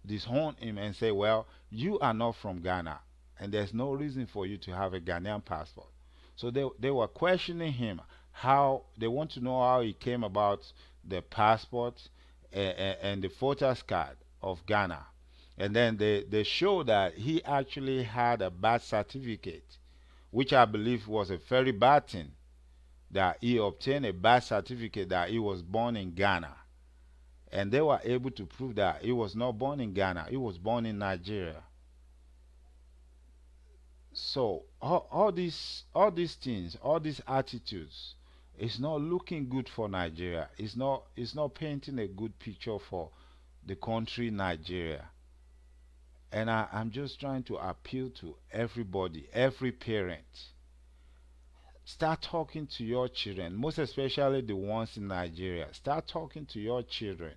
disown him and say, well, you are not from Ghana, and there's no reason for you to have a Ghanaian passport. So they were questioning him, how they want to know how he came about the passport and the voter's card of Ghana. And then they show that he actually had a birth certificate which I believe was a very bad thing, that he obtained a birth certificate that he was born in Ghana. And they were able to prove that he was not born in Ghana, he was born in Nigeria. So all these things, all these attitudes, it's not looking good for Nigeria. It's not painting a good picture for the country Nigeria. And I'm just trying to appeal to everybody, every parent. Start talking to your children, most especially the ones in Nigeria. Start talking to your children.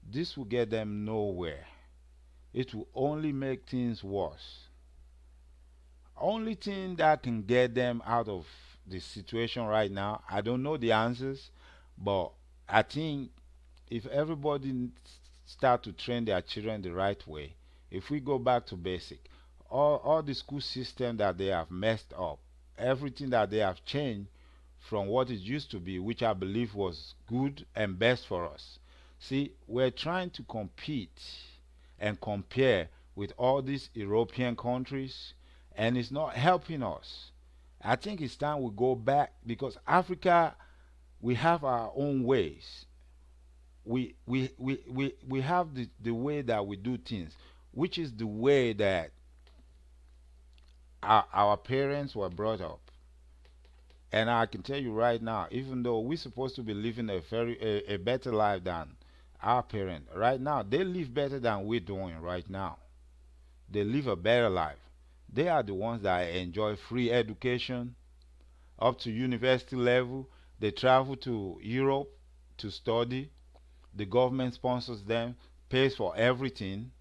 This will get them nowhere. It will only make things worse. Only thing that can get them out of the situation right now, I don't know the answers, but I think if everybody start to train their children the right way, if we go back to basic, all the school system that they have messed up, everything that they have changed from what it used to be, which I believe was good and best for us. See, we're trying to compete and compare with all these European countries, and it's not helping us. I think it's time we go back, because Africa, we have our own ways. We have the way that we do things, which is the way that our parents were brought up. And I can tell you right now, even though we're supposed to be living a better life than our parents, right now they live better than we're doing right now. They live a better life. They are the ones that enjoy free education up to university level. They travel to Europe to study. The government sponsors them, pays for everything,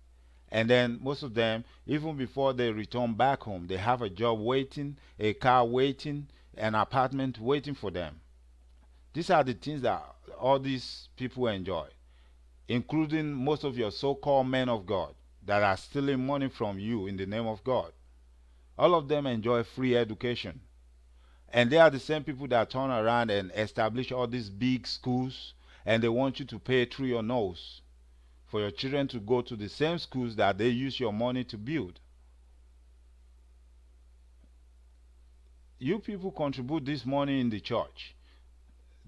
and then most of them, even before they return back home, they have a job waiting, a car waiting, an apartment waiting for them. These are the things that all these people enjoy, including most of your so-called men of God that are stealing money from you in the name of God. All of them enjoy free education. And they are the same people that turn around and establish all these big schools, and they want you to pay through your nose for your children to go to the same schools that they use your money to build. You people contribute this money in the church.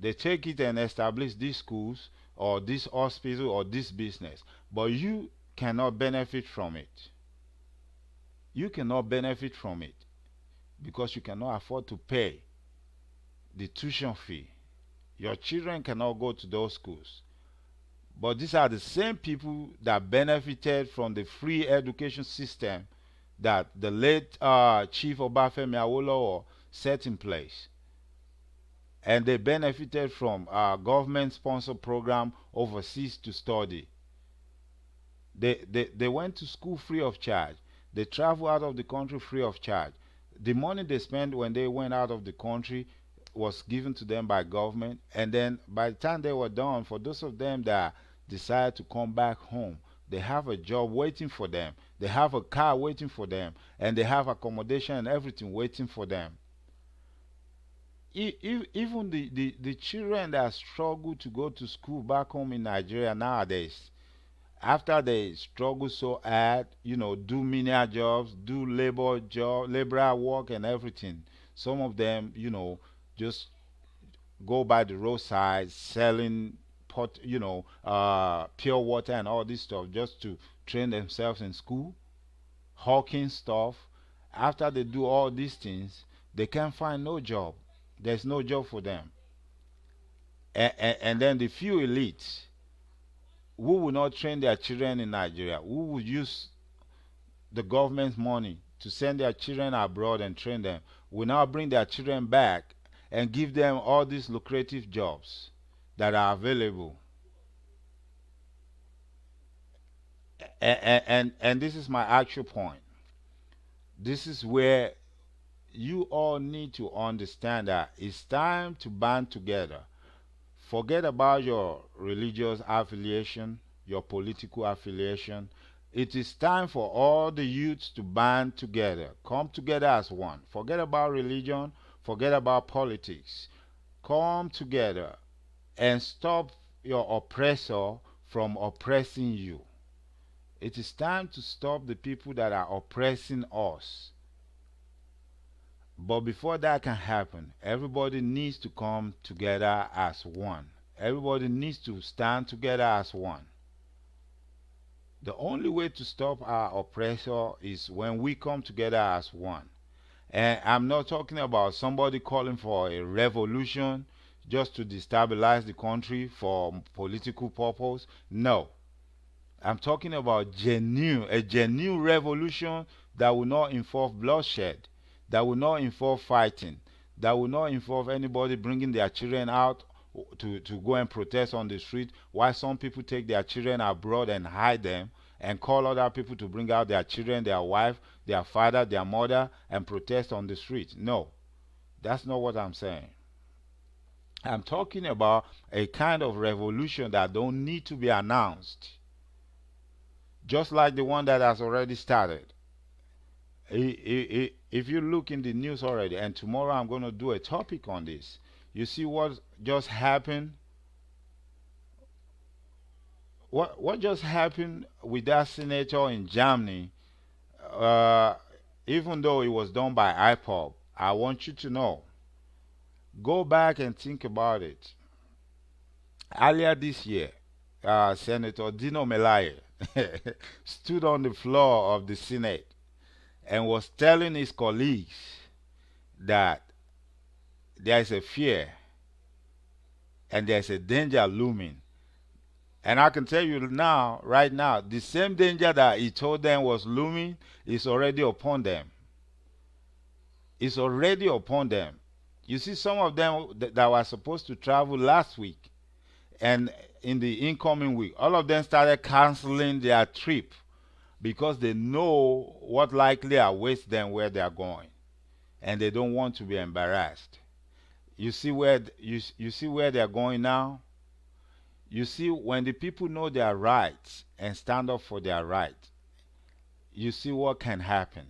They take it and establish these schools or this hospital or this business, but you cannot benefit from it. You cannot benefit from it because you cannot afford to pay the tuition fee. Your children cannot go to those schools. But these are the same people that benefited from the free education system that the late Chief Obafemi Awolowo set in place. And they benefited from a government-sponsored program overseas to study. They went to school free of charge. They traveled out of the country free of charge. The money they spent when they went out of the country was given to them by government, and then by the time they were done, for those of them that decided to come back home, they have a job waiting for them, they have a car waiting for them, and they have accommodation and everything waiting for them. Even the children that struggle to go to school back home in Nigeria nowadays, after they struggle so hard, do menial jobs, do laborer work and everything, some of them, just go by the roadside selling pure water and all this stuff just to train themselves in school, hawking stuff. After they do all these things, they can't find no job. There's no job for them. And then the few elites who will not train their children in Nigeria, who will use the government's money to send their children abroad and train them, will now bring their children back and give them all these lucrative jobs that are available. And this is my actual point. This is where you all need to understand that it's time to band together. Forget about your religious affiliation, your political affiliation. It is time for all the youths to band together. Come together as one. Forget about religion. Forget about politics. Come together and stop your oppressor from oppressing you. It is time to stop the people that are oppressing us. But before that can happen, everybody needs to come together as one. Everybody needs to stand together as one. The only way to stop our oppressor is when we come together as one. And I'm not talking about somebody calling for a revolution just to destabilize the country for political purpose. No. I'm talking about a genuine revolution that will not involve bloodshed, that will not involve fighting, that will not involve anybody bringing their children out to go and protest on the street, while some people take their children abroad and hide them and call other people to bring out their children, their wife, their father, their mother, and protest on the street. No, that's not what I'm saying. I'm talking about a kind of revolution that don't need to be announced, just like the one that has already started. If you look in the news already, and tomorrow I'm going to do a topic on this, you see what just happened. What just happened with that senator in Germany? Uh, Even though it was done by IPOB, I want you to know. Go back and think about it. Earlier this year, Senator Dino Melaye stood on the floor of the Senate and was telling his colleagues that there is a fear and there's a danger looming. And I can tell you now, right now, the same danger that he told them was looming is already upon them. It's already upon them. You see, some of them that were supposed to travel last week and in the incoming week, all of them started canceling their trip because they know what likely awaits them where they are going, and they don't want to be embarrassed. You see where you see where they are going now. You see, when the people know their rights and stand up for their rights, you see what can happen.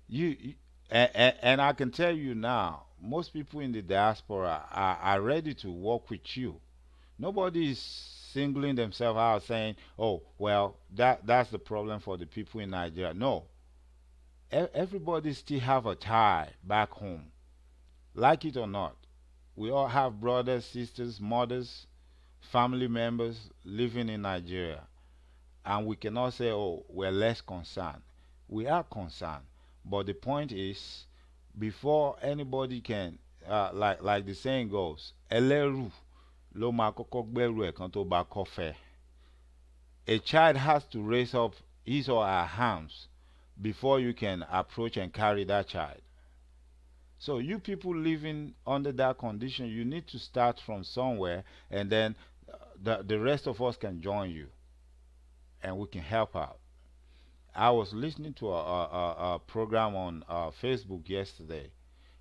You and I can tell you now, most people in the diaspora are ready to work with you. Nobody is singling themselves out saying, "Oh, well, that's the problem for the people in Nigeria." No, everybody still have a tie back home, like it or not. We all have brothers, sisters, mothers, family members living in Nigeria, and we cannot say, "Oh, we're less concerned." We are concerned, but the point is, before anybody can, like the saying goes, "Ẹlẹ́rù ló máa kọ́kọ́ gbẹ́rù ẹ̀ kan tó bá kọ́fẹ́." A child has to raise up his or her hands before you can approach and carry that child. So you people living under that condition, you need to start from somewhere, and then the rest of us can join you, and we can help out. I was listening to a program on Facebook yesterday,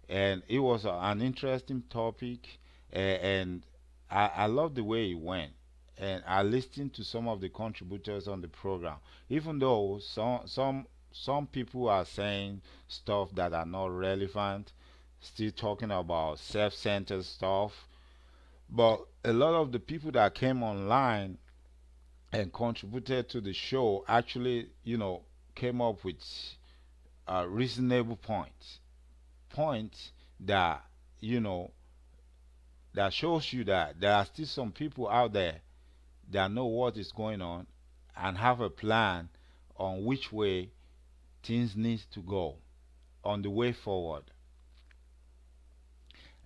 and it was an interesting topic, and I love the way it went. And I listened to some of the contributors on the program, even though some people are saying stuff that are not relevant, still talking about self-centered stuff. But a lot of the people that came online and contributed to the show actually, came up with reasonable points that, you know, that shows you that there are still some people out there that know what is going on and have a plan on which way things need to go on the way forward.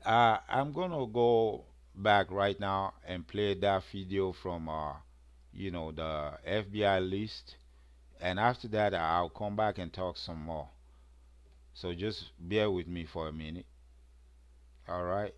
I'm gonna go back right now and play that video from the FBI list, and after that I'll come back and talk some more. So just bear with me for a minute. All right.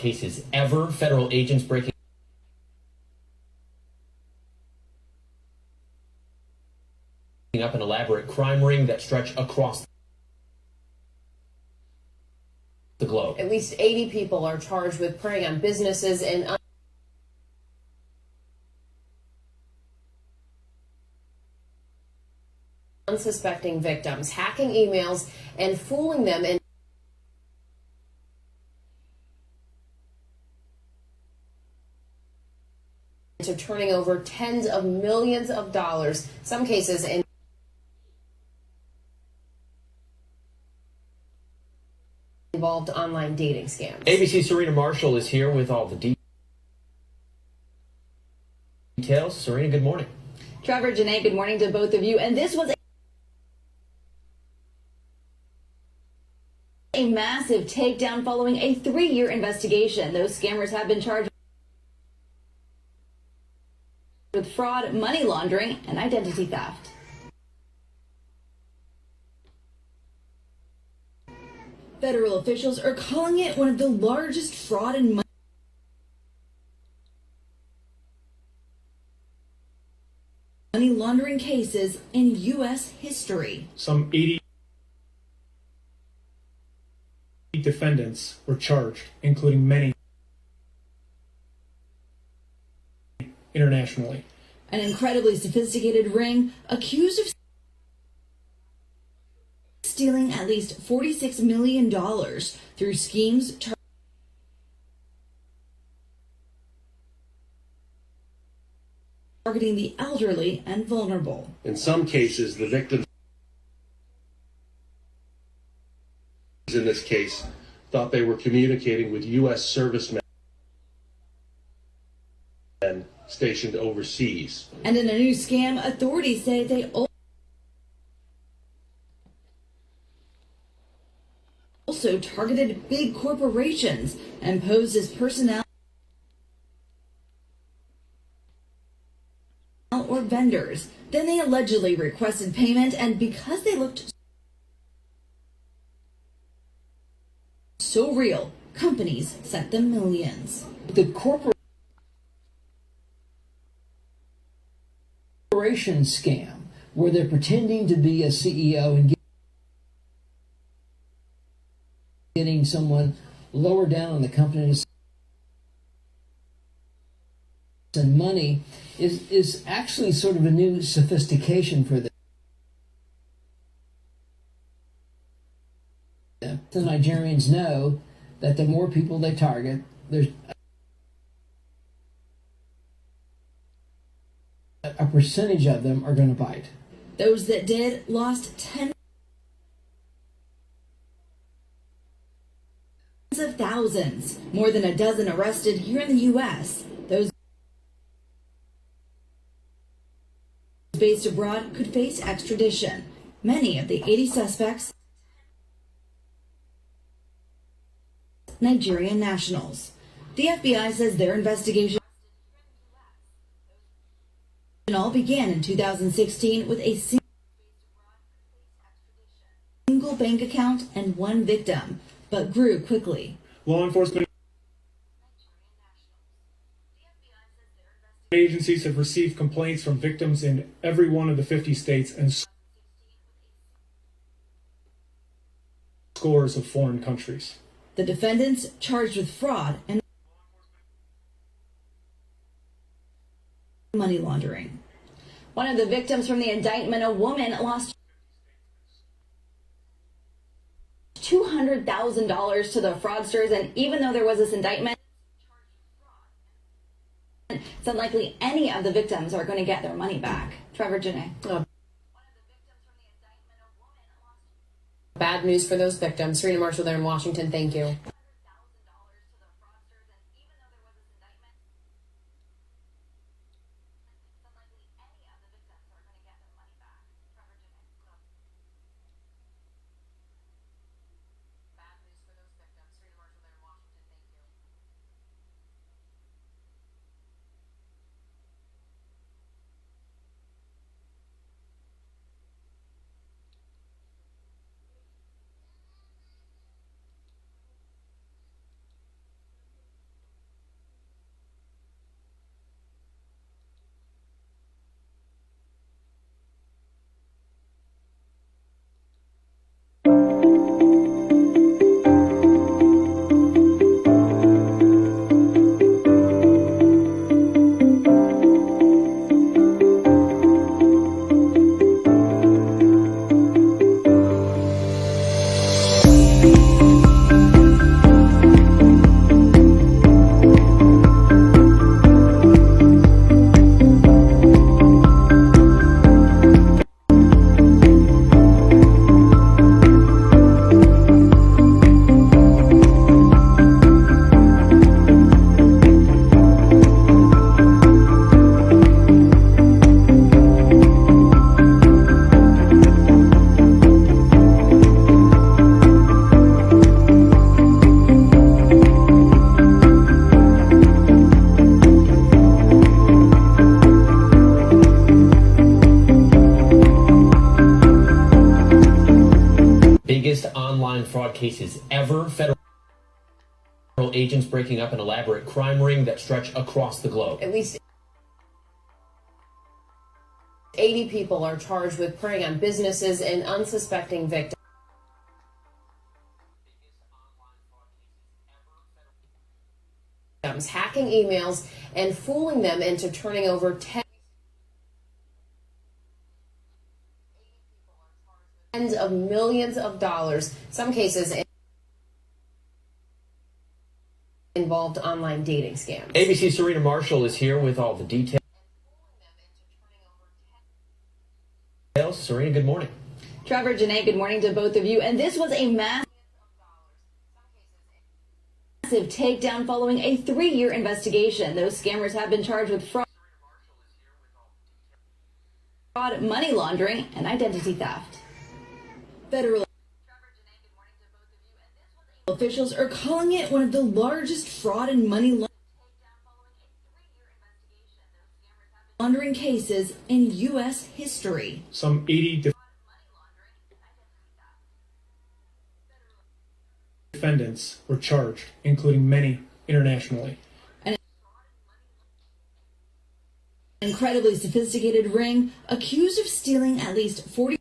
cases ever. Federal agents breaking up an elaborate crime ring that stretched across the globe. At least 80 people are charged with preying on businesses and unsuspecting victims, hacking emails and fooling them into turning over tens of millions of dollars, some cases in involved online dating scams. ABC's Serena Marshall is here with all the details. Serena, good morning. Trevor, Janae, good morning to both of you. And this was a massive takedown following a 3-year investigation. Those scammers have been charged with fraud, money laundering, and identity theft. Federal officials are calling it one of the largest fraud and money laundering cases in U.S. history. Some 80 defendants were charged, including many internationally. An incredibly sophisticated ring accused of stealing at least $46 million through schemes targeting the elderly and vulnerable. In some cases, the victims in this case thought they were communicating with U.S. servicemen stationed overseas. And in a new scam, authorities say they also targeted big corporations and posed as personnel or vendors. Then they allegedly requested payment, and because they looked so real, companies sent them millions. The corporation scam, where they're pretending to be a CEO and getting someone lower down in the company to send money, is actually sort of a new sophistication for them. The Nigerians know that the more people they target, there's a percentage of them are going to bite. Those that did lost tens of thousands. More than a dozen arrested here in the U.S. Those based abroad could face extradition. Many of the 80 suspects Nigerian nationals. The FBI says their investigation all began in 2016 with a single bank account and one victim, but grew quickly. Law enforcement agencies have received complaints from victims in every one of the 50 states and scores of foreign countries. The defendants charged with fraud and money laundering. One of the victims from the indictment, a woman, lost $200,000 to the fraudsters, and even though there was this indictment, it's unlikely any of the victims are going to get their money back. Trevor, Janae. Bad news for those victims. Serena Marshall there in Washington. Thank you. biggest online fraud cases ever. Federal agents breaking up an elaborate crime ring that stretched across the globe. At least 80 people are charged with preying on businesses and unsuspecting victims. Hacking emails and fooling them into turning over tens of millions of dollars. Some cases involved online dating scams. ABC's Serena Marshall is here with all the details. Serena, good morning. Trevor, Janae, good morning to both of you. And this was a massive takedown following a 3-year investigation. Those scammers have been charged with fraud, money laundering, and identity theft. Federal officials are calling it one of the largest fraud and money laundering cases in U.S. history. Some 80 defendants were charged, including many internationally. An incredibly sophisticated ring accused of stealing at least $46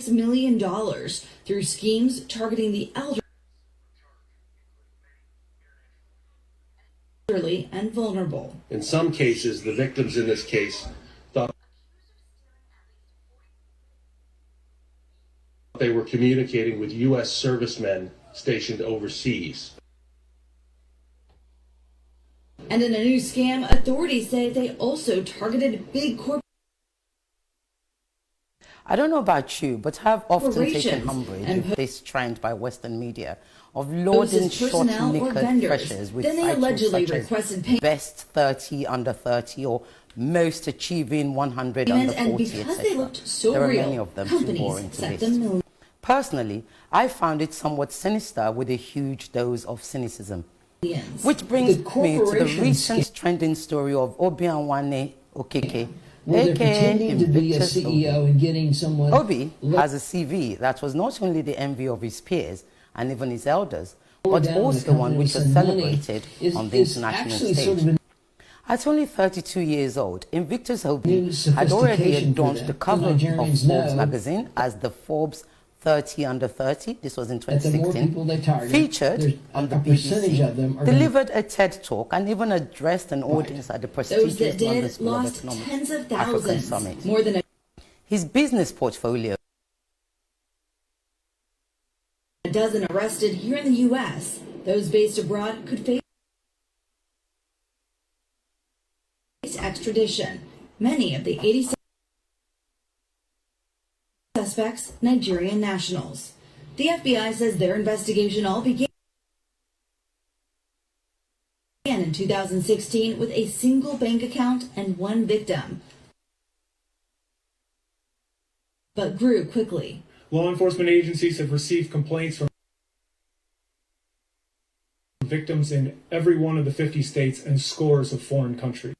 million through schemes targeting the elderly and vulnerable. In some cases, the victims in this case thought they were communicating with U.S. servicemen stationed overseas. And in a new scam, authorities say they also targeted big corporations. I don't know about you, but I've often taken Corporations umbrage and with this trend by Western media of Those loading as personnel or short-knickered vendors. freshers with Then they titles allegedly such as requested payment. Best 30 under 30 or Most Achieving 100 under 40, And because they etc. looked so There are real, many of them too companies boring to set list. them millions. Personally, I found it somewhat sinister with a huge dose of cynicism. Which brings me to the recent trending story of Obinwanne Okekes, Where they're aka pretending to be a Invictus CEO Obi. and getting someone. Obi has a CV that was not only the envy of his peers and even his elders, but down also the one which was company and money celebrated is- on the is international actually stage. sort of At only 32 years old, Invictus Obi New had already sophistication for adorned them. the The cover of Nigerians Forbes know magazine as the Forbes 30 under 30. This was in that the more 2016. people they target, Featured there's on the a percentage BBC, of them are gonna- delivered a TED talk, and even addressed an audience at the Those prestigious that London did School of lost Economics tens of African thousands. Summit. More than His business portfolio a dozen arrested here in the U.S. Those based abroad could face extradition. Many of the 86 suspects, Nigerian nationals. The FBI says their investigation all began in 2016 with a single bank account and one victim, but grew quickly. Law enforcement agencies have received complaints from victims in every one of the 50 states and scores of foreign countries.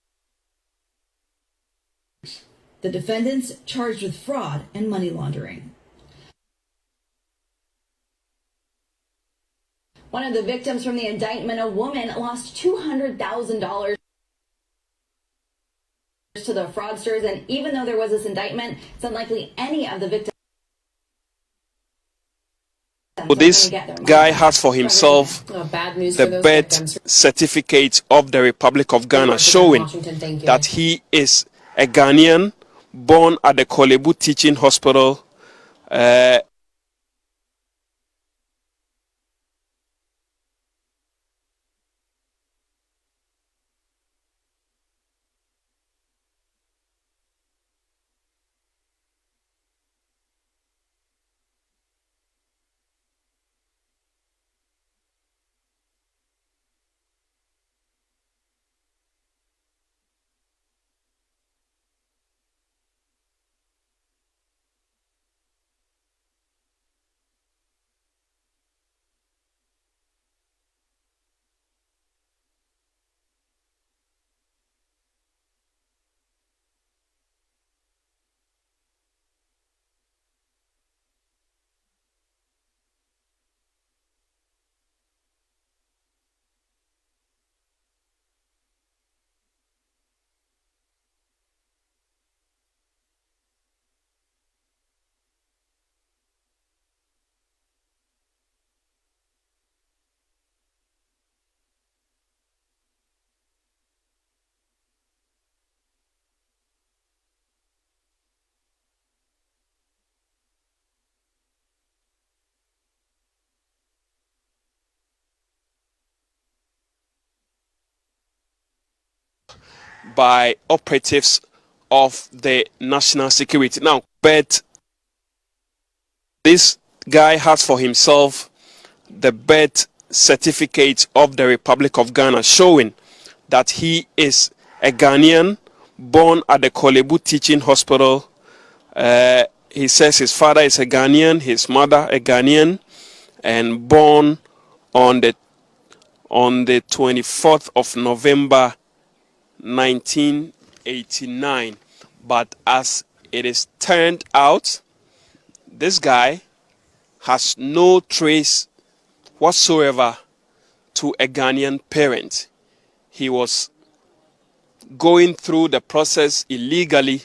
The defendants charged with fraud and money laundering. One of the victims from the indictment, a woman, lost $200,000 to the fraudsters, and even though there was this indictment, it's unlikely any of the victims. So this guy has for himself Bad news for the those birth victims. certificate of the Republic of Ghana, showing Washington, that he is a Ghanaian born at the Kolebu Teaching Hospital. by operatives of the national security. Now, but this guy has for himself the birth certificate of the Republic of Ghana, showing that he is a Ghanaian born at the Kolebu Teaching Hospital. He says his father is a Ghanaian, his mother a Ghanaian, and born on the 24th of November 1989. But as it is turned out, this guy has no trace whatsoever to a Ghanaian parent. He was going through the process illegally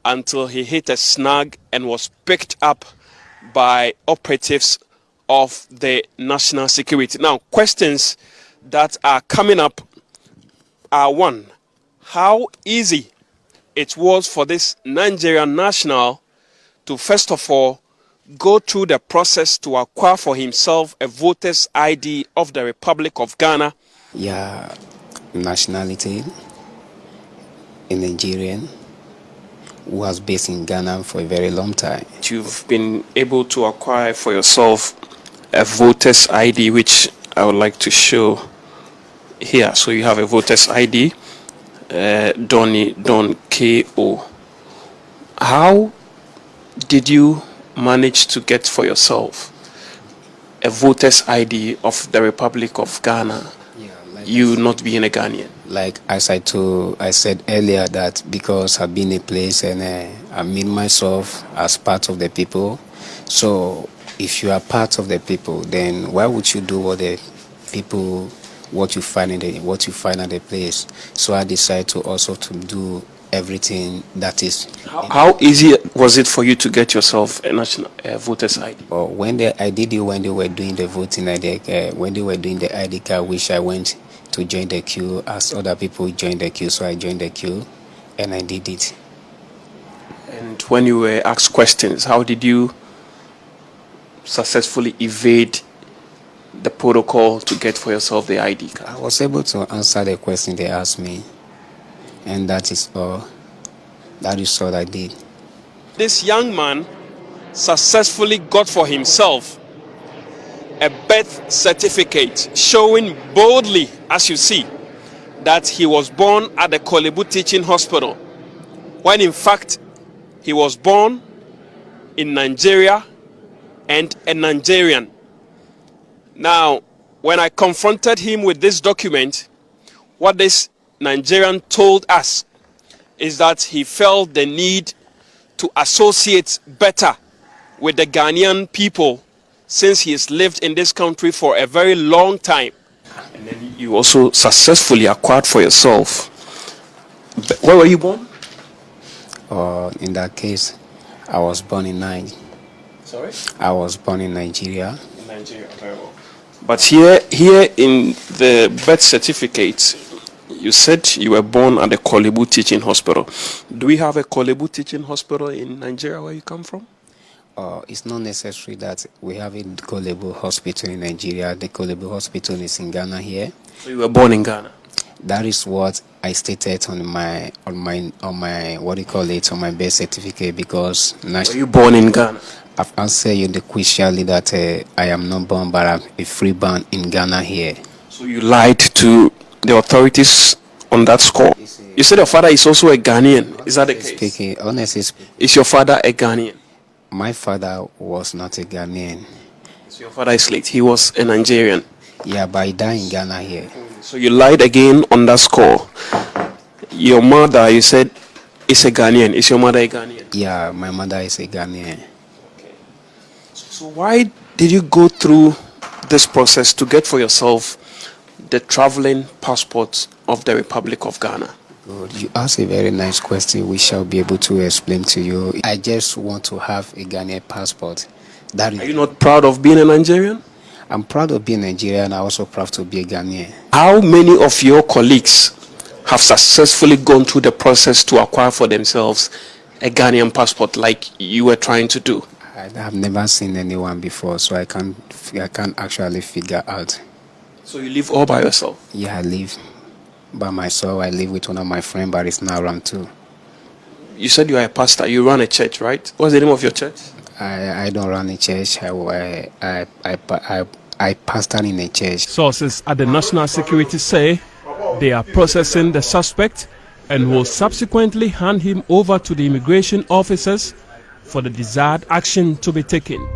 until he hit a snag and was picked up by operatives of the national security. Now, questions that are coming up are: one, how easy it was for this Nigerian national to first of all go through the process to acquire for himself a voter's ID of the Republic of Ghana. Yeah, nationality, a Nigerian who was based in Ghana for a very long time. You've been able to acquire for yourself a voter's ID, which I would like to show here. So you have a voter's ID, Don K.O. How did you manage to get for yourself a voter's ID of the Republic of Ghana, you not being a Ghanaian? Like I said earlier, that because I've been a place and I mean myself as part of the people. So if you are part of the people, then why would you do what the people, what you find at the place? So I decided to also to do everything that is. How easy was it for you to get yourself a national voter's ID? Well, when they were doing the voting ID, when they were doing the ID card, which I went to join the queue as other people joined the queue, so I joined the queue and I did it. And when you were asked questions, how did you successfully evade the protocol to get for yourself the ID card? I was able to answer the question they asked me, and that is all. That is all I did. This young man successfully got for himself a birth certificate showing boldly, as you see, that he was born at the Kolebu Teaching Hospital, when in fact he was born in Nigeria and a Nigerian. Now, when I confronted him with this document, what this Nigerian told us is that he felt the need to associate better with the Ghanaian people since he has lived in this country for a very long time. And then you also successfully acquired for yourself. Where were you born? In that case, I was born in Nigeria. Sorry? I was born in Nigeria. In Nigeria, very well. But here in the birth certificate, you said you were born at the Kolebu Teaching Hospital. Do we have a Kolebu Teaching Hospital in Nigeria where you come from? It's not necessary that we have a Kolebu Hospital in Nigeria. The Kolebu Hospital is in Ghana here. So you were born in Ghana? That is what I stated on my what do you call it, on my birth certificate, because were you born in Ghana? I've answered you the question that I am not born, but I'm a freeborn in Ghana here. So you lied to the authorities on that score? You said your father is also a Ghanaian. Is that the case? Honestly speaking, is your father a Ghanaian? My father was not a Ghanaian. So your father is late. He was a Nigerian. Yeah, but he died in Ghana here. So you lied again on that score. Your mother, you said, is a Ghanaian. Is your mother a Ghanaian? Yeah, my mother is a Ghanaian. Okay. So why did you go through this process to get for yourself the traveling passport of the Republic of Ghana? Good. You asked a very nice question we shall be able to explain to you. I just want to have a Ghanaian passport. Are you not proud of being a Nigerian? I'm proud of being Nigerian and I'm also proud to be a Ghanaian. How many of your colleagues have successfully gone through the process to acquire for themselves a Ghanaian passport like you were trying to do? I have never seen anyone before, so I can't actually figure out. So you live all by yourself? Yeah, I live. by myself. I live with one of my friends, but it's not around too. You said you are a pastor. You run a church, right? What's the name of your church? I don't run a church. I pastor in a church. Sources at the National Security say they are processing the suspect and will subsequently hand him over to the immigration officers for the desired action to be taken.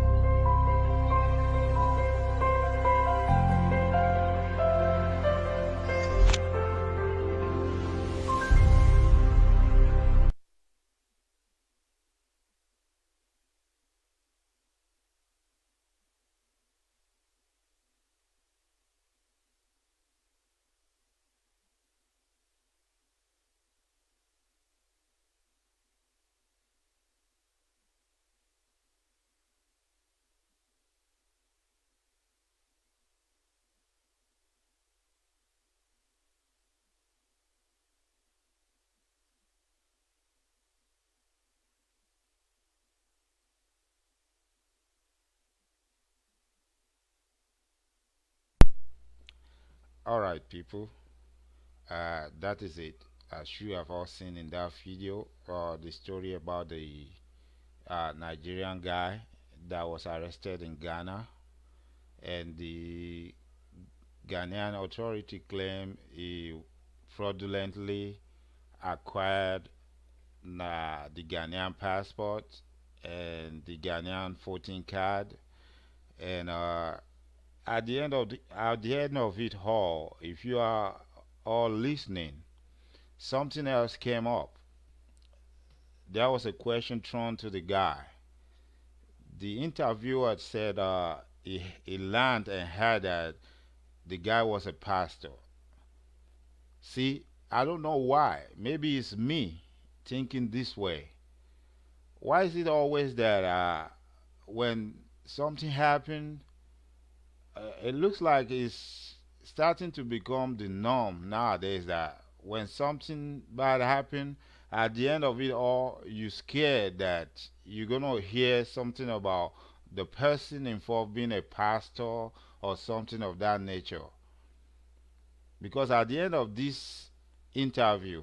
All right, people. That is it. As you have all seen in that video, the story about the Nigerian guy that was arrested in Ghana, and the Ghanaian authority claim he fraudulently acquired the Ghanaian passport and the Ghanaian voting card, and at the end of it all, if you are all listening, something else came up. There was a question thrown to the guy. The interviewer said he learned and heard that the guy was a pastor. See, I don't know why. Maybe it's me thinking this way. Why is it always that when something happens, it looks like it's starting to become the norm nowadays that when something bad happens, at the end of it all, you're scared that you're gonna hear something about the person involved being a pastor or something of that nature. Because at the end of this interview,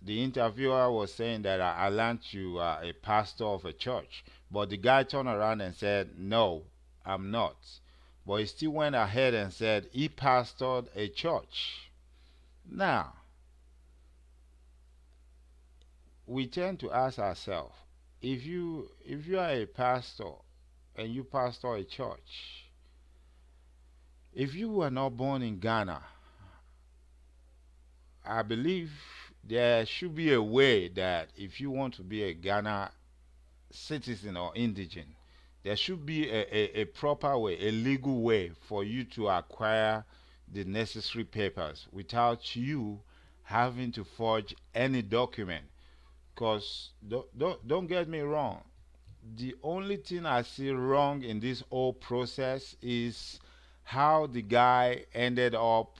the interviewer was saying that I learned you are a pastor of a church, but the guy turned around and said, "No, I'm not." But he still went ahead and said he pastored a church. Now, we tend to ask ourselves, if you are a pastor and you pastor a church, if you were not born in Ghana, I believe there should be a way that if you want to be a Ghana citizen or indigent, there should be a proper way, a legal way for you to acquire the necessary papers without you having to forge any document. Because don't get me wrong, the only thing I see wrong in this whole process is how the guy ended up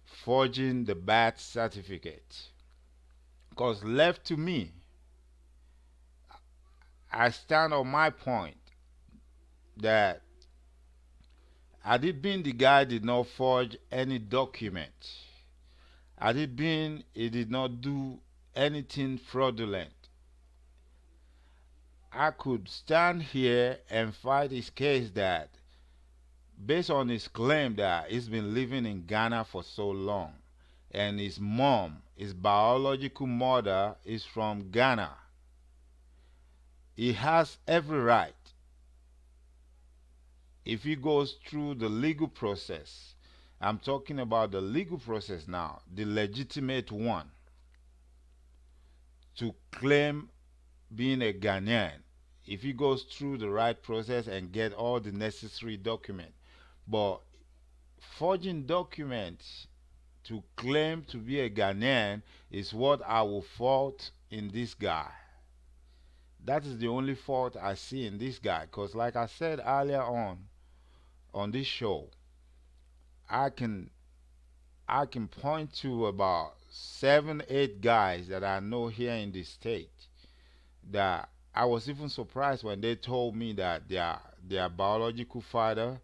forging the birth certificate. Because left to me, I stand on my point that had it been the guy did not forge any document, had it been he did not do anything fraudulent, I could stand here and fight his case that based on his claim that he's been living in Ghana for so long and his mom, his biological mother, is from Ghana, he has every right, if he goes through the legal process, I'm talking about the legal process now, the legitimate one, to claim being a Ghanaian, if he goes through the right process and get all the necessary documents. But forging documents to claim to be a Ghanaian is what I will fault in this guy. That is the only fault I see in this guy. Because like I said earlier on this show, I can point to about 7, 8 guys that I know here in the state that I was even surprised when they told me that their biological father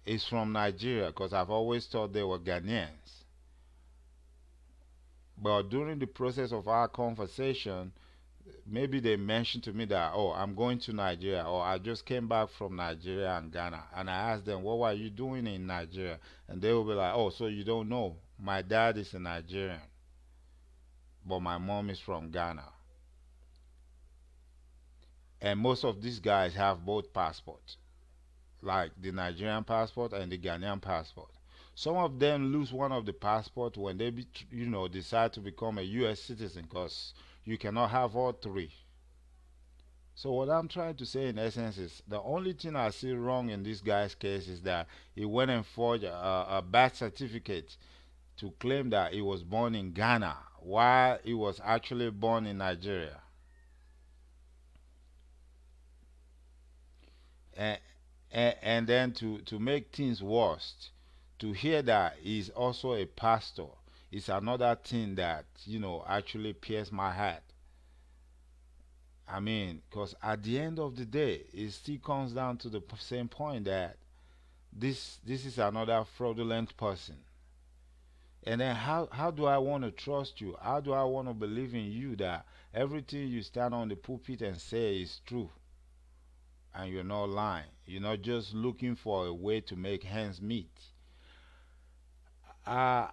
is from Nigeria, because I've always thought they were Ghanaians. But during the process of our conversation, maybe they mentioned to me that, oh, I'm going to Nigeria, or I just came back from Nigeria and Ghana. And I asked them, what were you doing in Nigeria? And they will be like, oh, so you don't know. My dad is a Nigerian, but my mom is from Ghana. And most of these guys have both passports, like the Nigerian passport and the Ghanaian passport. Some of them lose one of the passport when they decide to become a US citizen, because you cannot have all three. So what I'm trying to say in essence is, the only thing I see wrong in this guy's case is that he went and forged a birth certificate to claim that he was born in Ghana while he was actually born in Nigeria. And then to make things worse, to hear that he's also a pastor is another thing that actually pierced my heart. I mean, because at the end of the day, it still comes down to the same point that this is another fraudulent person. And then how do I want to trust you? How do I want to believe in you that everything you stand on the pulpit and say is true, and you're not lying? You're not just looking for a way to make ends meet. I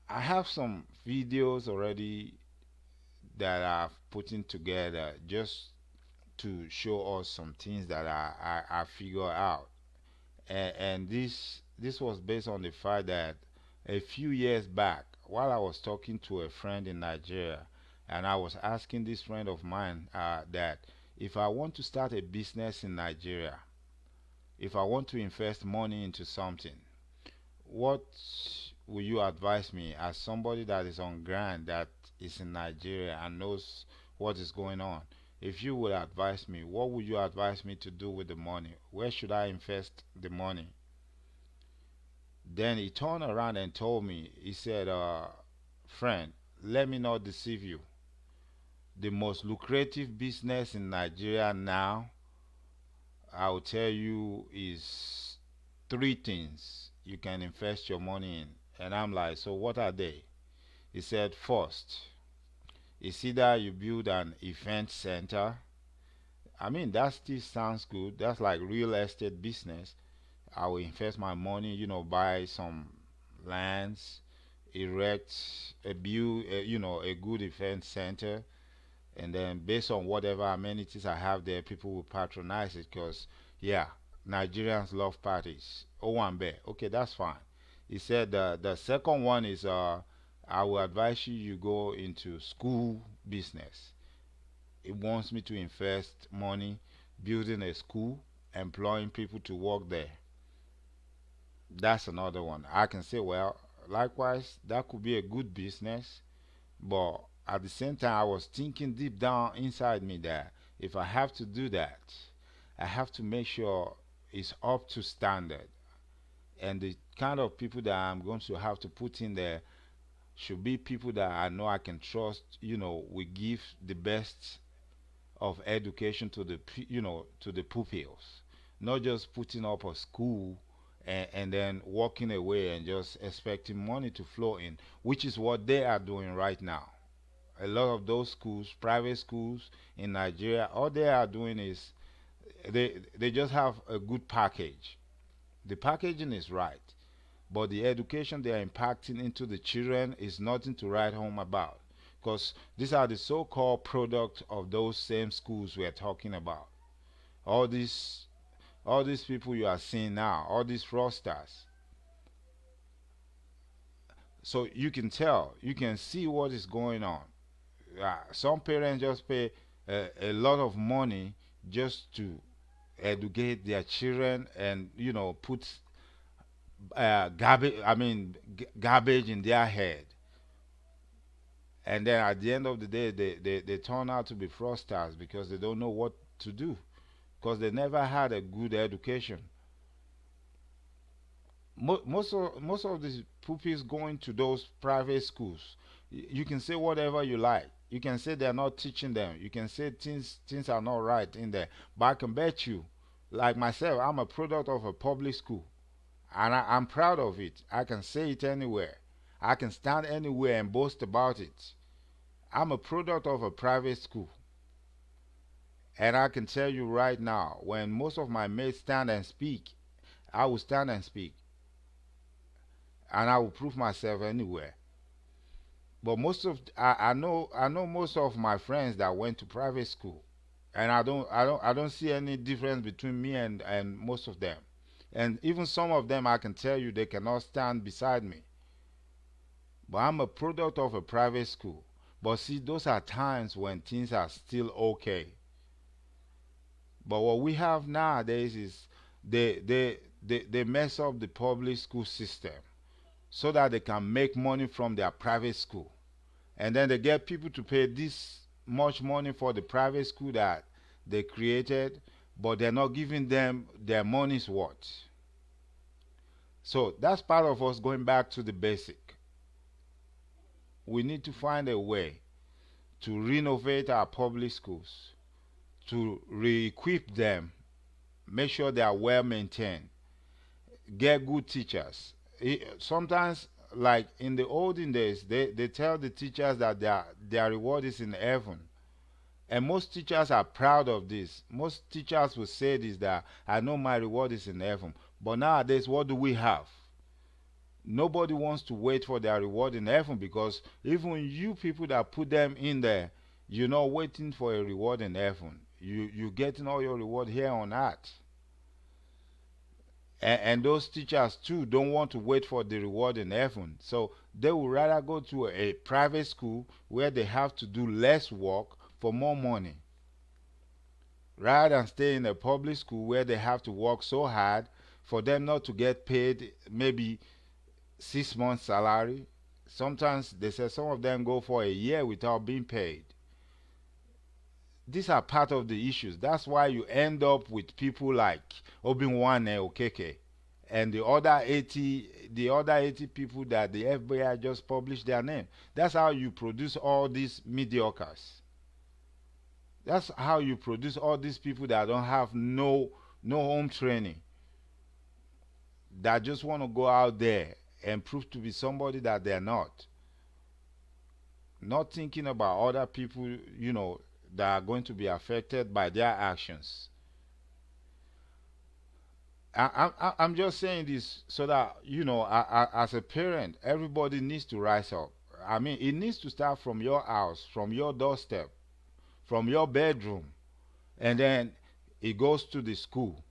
have some videos already that I've putting together just to show us some things that I figure out. And this was based on the fact that a few years back, while I was talking to a friend in Nigeria, and I was asking this friend of mine that if I want to start a business in Nigeria, if I want to invest money into something, what will you advise me as somebody that is on ground, that is in Nigeria and knows what is going on? If you would advise me, what would you advise me to do with the money? Where should I invest the money? Then he turned around and told me, he said, friend, let me not deceive you. The most lucrative business in Nigeria now, I will tell you, is three things you can invest your money in. And I'm like, so what are they? He said, first, it's either you build an event center. I mean, that still sounds good. That's like real estate business. I will invest my money, buy some lands, erect a a good event center, and then based on whatever amenities I have there, people will patronize it, because yeah, Nigerians love parties. Owambe, okay, that's fine. He said the second one is I will advise you go into school business. It wants me to invest money building a school, employing people to work there. That's another one. I can say, well, likewise, that could be a good business, but at the same time, I was thinking deep down inside me that if I have to do that, I have to make sure it's up to standard. And the kind of people that I'm going to have to put in there should be people that I know I can trust, we give the best of education to the to the pupils, not just putting up a school and then walking away and just expecting money to flow in, which is what they are doing right now. A lot of those schools, private schools in Nigeria, all they are doing is they just have a good package. The packaging is right, but the education they are impacting into the children is nothing to write home about, because these are the so-called products of those same schools we are talking about. All these people you are seeing now, all these fraudsters. So you can tell, you can see what is going on. Some parents just pay a lot of money just to educate their children, and put garbage in their head, and then at the end of the day they turn out to be fraudsters because they don't know what to do, because they never had a good education. Most of these pupils going to those private schools, you can say whatever you like. You can say they're not teaching them. You can say things are not right in there. But I can bet you, like myself, I'm a product of a public school, and I'm proud of it. I can say it anywhere. I can stand anywhere and boast about it. I'm a product of a private school. And I can tell you right now, when most of my mates stand and speak, I will stand and speak. And I will prove myself anywhere. But I know most of my friends that went to private school. And I don't see any difference between me and most of them. And even some of them, I can tell you they cannot stand beside me. But I'm a product of a private school. But see, those are times when things are still okay. But what we have nowadays is they mess up the public school system so that they can make money from their private school. And then they get people to pay this much money for the private school that they created, but they're not giving them their money's worth. So that's part of us going back to the basic. We need to find a way to renovate our public schools, to re-equip them, make sure they are well maintained, get good teachers. Sometimes, like in the olden days, they tell the teachers that their reward is in heaven. And most teachers are proud of this. Most teachers will say this, that I know my reward is in heaven. But nowadays, what do we have? Nobody wants to wait for their reward in heaven, because even you people that put them in there, you're not waiting for a reward in heaven. You're getting all your reward here on earth. And those teachers too don't want to wait for the reward in heaven. So they would rather go to a private school where they have to do less work for more money, rather than stay in a public school where they have to work so hard for them not to get paid maybe 6 months salary. Sometimes they say some of them go for a year without being paid. These are part of the issues. That's why you end up with people like Obinwanne, Okekes, and the other 80 people that the FBI just published their name. That's how you produce all these mediocres. That's how you produce all these people that don't have no home training, that just want to go out there and prove to be somebody that they're not thinking about other people, that are going to be affected by their actions. I'm just saying this so that, as a parent, everybody needs to rise up. I mean, it needs to start from your house, from your doorstep, from your bedroom, and then it goes to the school.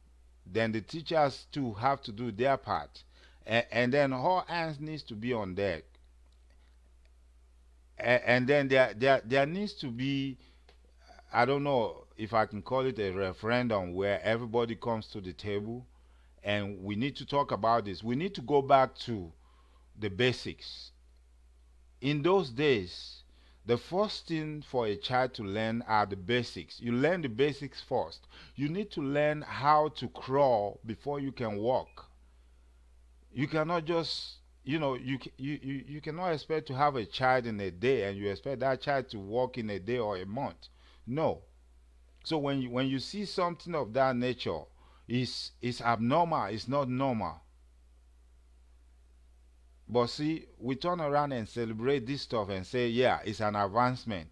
Then the teachers too have to do their part, and then all hands needs to be on deck. And then there needs to be, I don't know if I can call it a referendum, where everybody comes to the table and we need to talk about this. We need to go back to the basics. In those days, the first thing for a child to learn are the basics. You learn the basics first. You need to learn how to crawl before you can walk. You cannot just, you cannot expect to have a child in a day and you expect that child to walk in a day or a month. No. So when you see something of that nature, it's abnormal, it's not normal. But see, we turn around and celebrate this stuff and say, yeah, it's an advancement.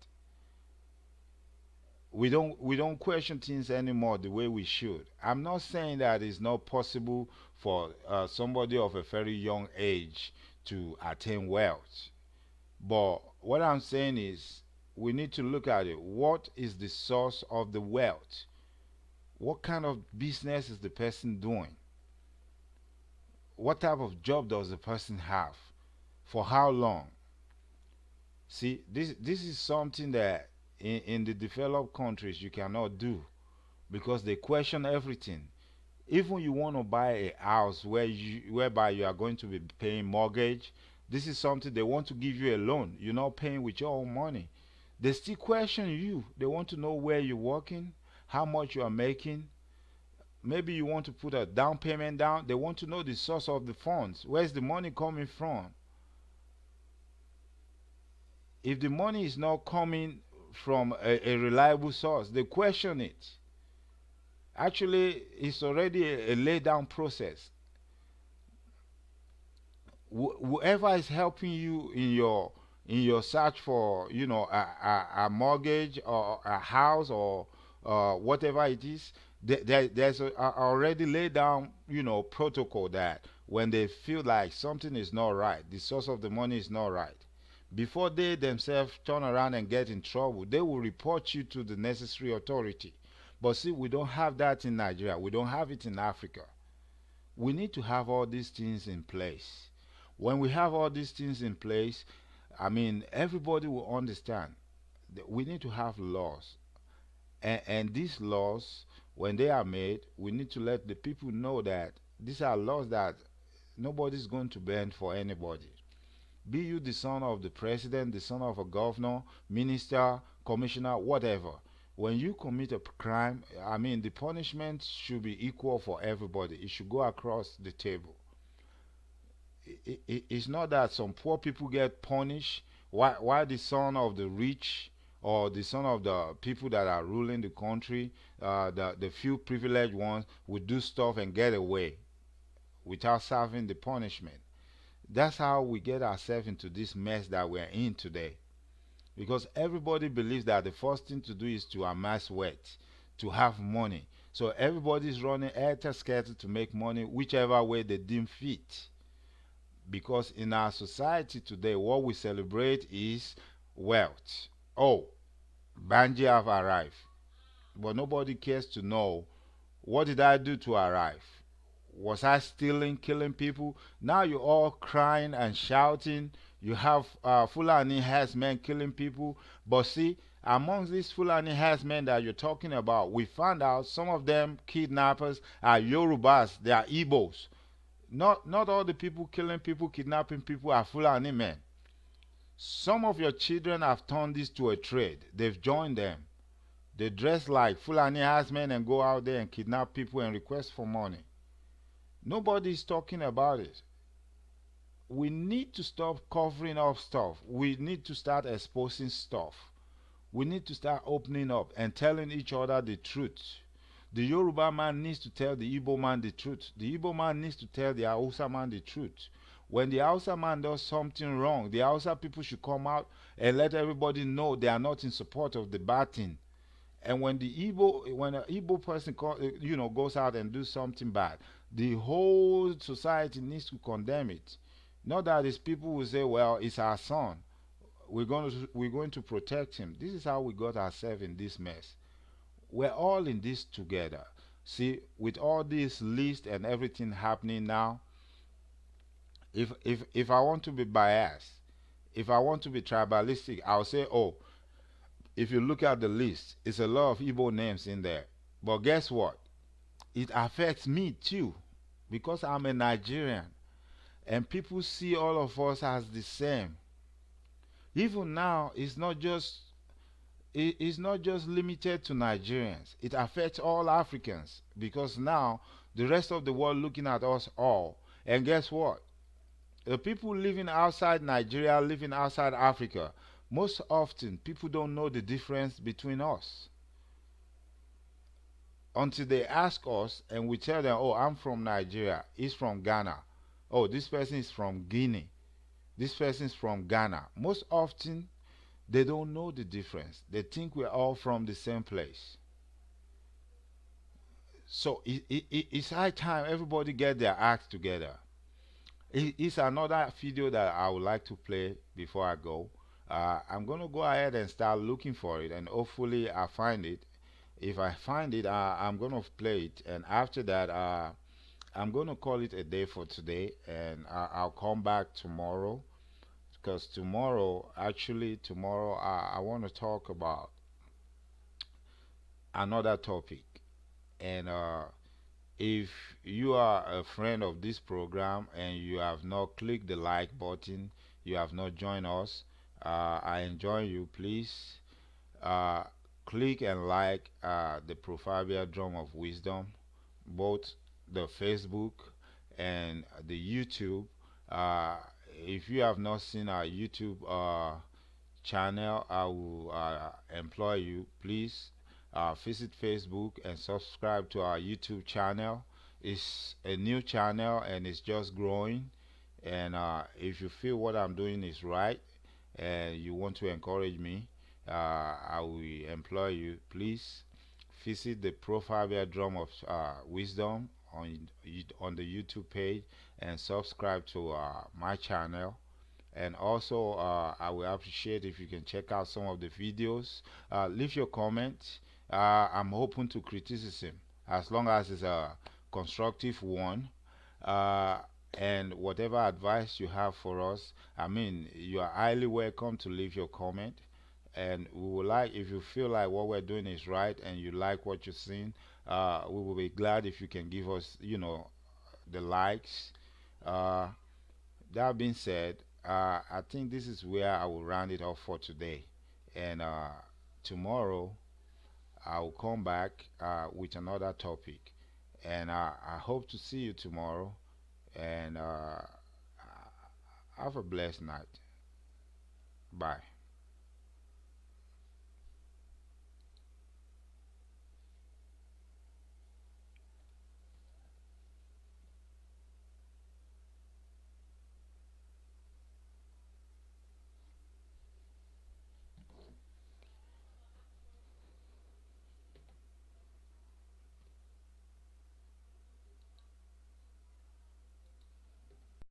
We don't question things anymore the way we should. I'm not saying that it's not possible for somebody of a very young age to attain wealth. But what I'm saying is, we need to look at it. What is the source of the wealth? What kind of business is the person doing? What type of job does the person have? For how long? See, this is something that in the developed countries you cannot do, because they question everything. Even you want to buy a house whereby you are going to be paying mortgage, this is something they want to give you a loan. You're not paying with your own money. They still question you. They want to know where you're working, how much you are making. Maybe you want to put a down payment down. They want to know the source of the funds. Where's the money coming from? If the money is not coming from a reliable source, they question it. Actually, it's already a laid down process. Whoever is helping you in your in your search for, a mortgage or a house or whatever it is. There's already laid down, protocol that when they feel like something is not right, the source of the money is not right, before they themselves turn around and get in trouble, they will report you to the necessary authority. But see, we don't have that in Nigeria. We don't have it in Africa. We need to have all these things in place. When we have all these things in place, I mean, everybody will understand that we need to have laws. And these laws, when they are made, we need to let the people know that these are laws that nobody's going to bend for anybody. Be you the son of the president, the son of a governor, minister, commissioner, whatever. When you commit a crime, I mean, the punishment should be equal for everybody. It should go across the table. It's not that some poor people get punished while the son of the rich or the son of the people that are ruling the country, the few privileged ones, would do stuff and get away without serving the punishment. That's how we get ourselves into this mess that we're in today. Because everybody believes that the first thing to do is to amass wealth, to have money. So everybody's running helter-skelter to make money whichever way they deem fit. Because in our society today, what we celebrate is wealth. Oh, Banji have arrived. But nobody cares to know, what did I do to arrive? Was I stealing, killing people? Now you're all crying and shouting. You have Fulani herdsmen killing people. But see, amongst these Fulani herdsmen that you're talking about, we found out some of them kidnappers are Yorubas, they are Igbos. Not all the people killing people, kidnapping people are Fulani men. Some of your children have turned this to a trade. They've joined them. They dress like Fulani herdsmen and go out there and kidnap people and request for money. Nobody's talking about it. We need to stop covering up stuff. We need to start exposing stuff. We need to start opening up and telling each other the truth. The Yoruba man needs to tell the Igbo man the truth. The Igbo man needs to tell the Hausa man the truth. When the Hausa man does something wrong, the Hausa people should come out and let everybody know they are not in support of the bad thing. And when an Igbo person goes out and do something bad, the whole society needs to condemn it. Not that these people will say, well, it's our son, we're going to protect him. This is how we got ourselves in this mess. We're all in this together. See, with all this list and everything happening now, if I want to be biased, if I want to be tribalistic, I'll say, oh, if you look at the list, it's a lot of Igbo names in there. But guess what? It affects me too, because I'm a Nigerian. And people see all of us as the same. Even now, it's not just limited to Nigerians. It affects all Africans, because now the rest of the world looking at us all. And guess what? The people living outside Nigeria, living outside Africa, most often people don't know the difference between us until they ask us and we tell them, oh, I'm from Nigeria, he's from Ghana, oh, this person is from Guinea, this person is from Ghana. Most often they don't know the difference. They think we're all from the same place. So it's high time everybody get their act together. It's another video that I would like to play before I go. I'm going to go ahead and start looking for it, and hopefully I find it. If I find it, I'm going to play it, and after that I'm going to call it a day for today, and I'll come back tomorrow, because tomorrow I want to talk about another topic. And if you are a friend of this program and you have not clicked the like button, you have not joined us, I enjoin you, please click and like the proverbial drum of wisdom, both the Facebook and the YouTube. If you have not seen our YouTube channel, I will employ you, please visit Facebook and subscribe to our YouTube channel. It's a new channel and it's just growing, and if you feel what I'm doing is right, and you want to encourage me, I will employ you. Please visit the Proverbial Drum of Wisdom on the YouTube page and subscribe to my channel. And also, I will appreciate if you can check out some of the videos. Leave your comments. I'm open to criticism as long as it's a constructive one. Uh, and whatever advice you have for us, I mean, you are highly welcome to leave your comment. And we would like, if you feel like what we're doing is right and you like what you're seeing, we will be glad if you can give us, the likes. Uh, that being said, I think this is where I will round it off for today. And tomorrow I will come back with another topic. And I hope to see you tomorrow. And have a blessed night. Bye.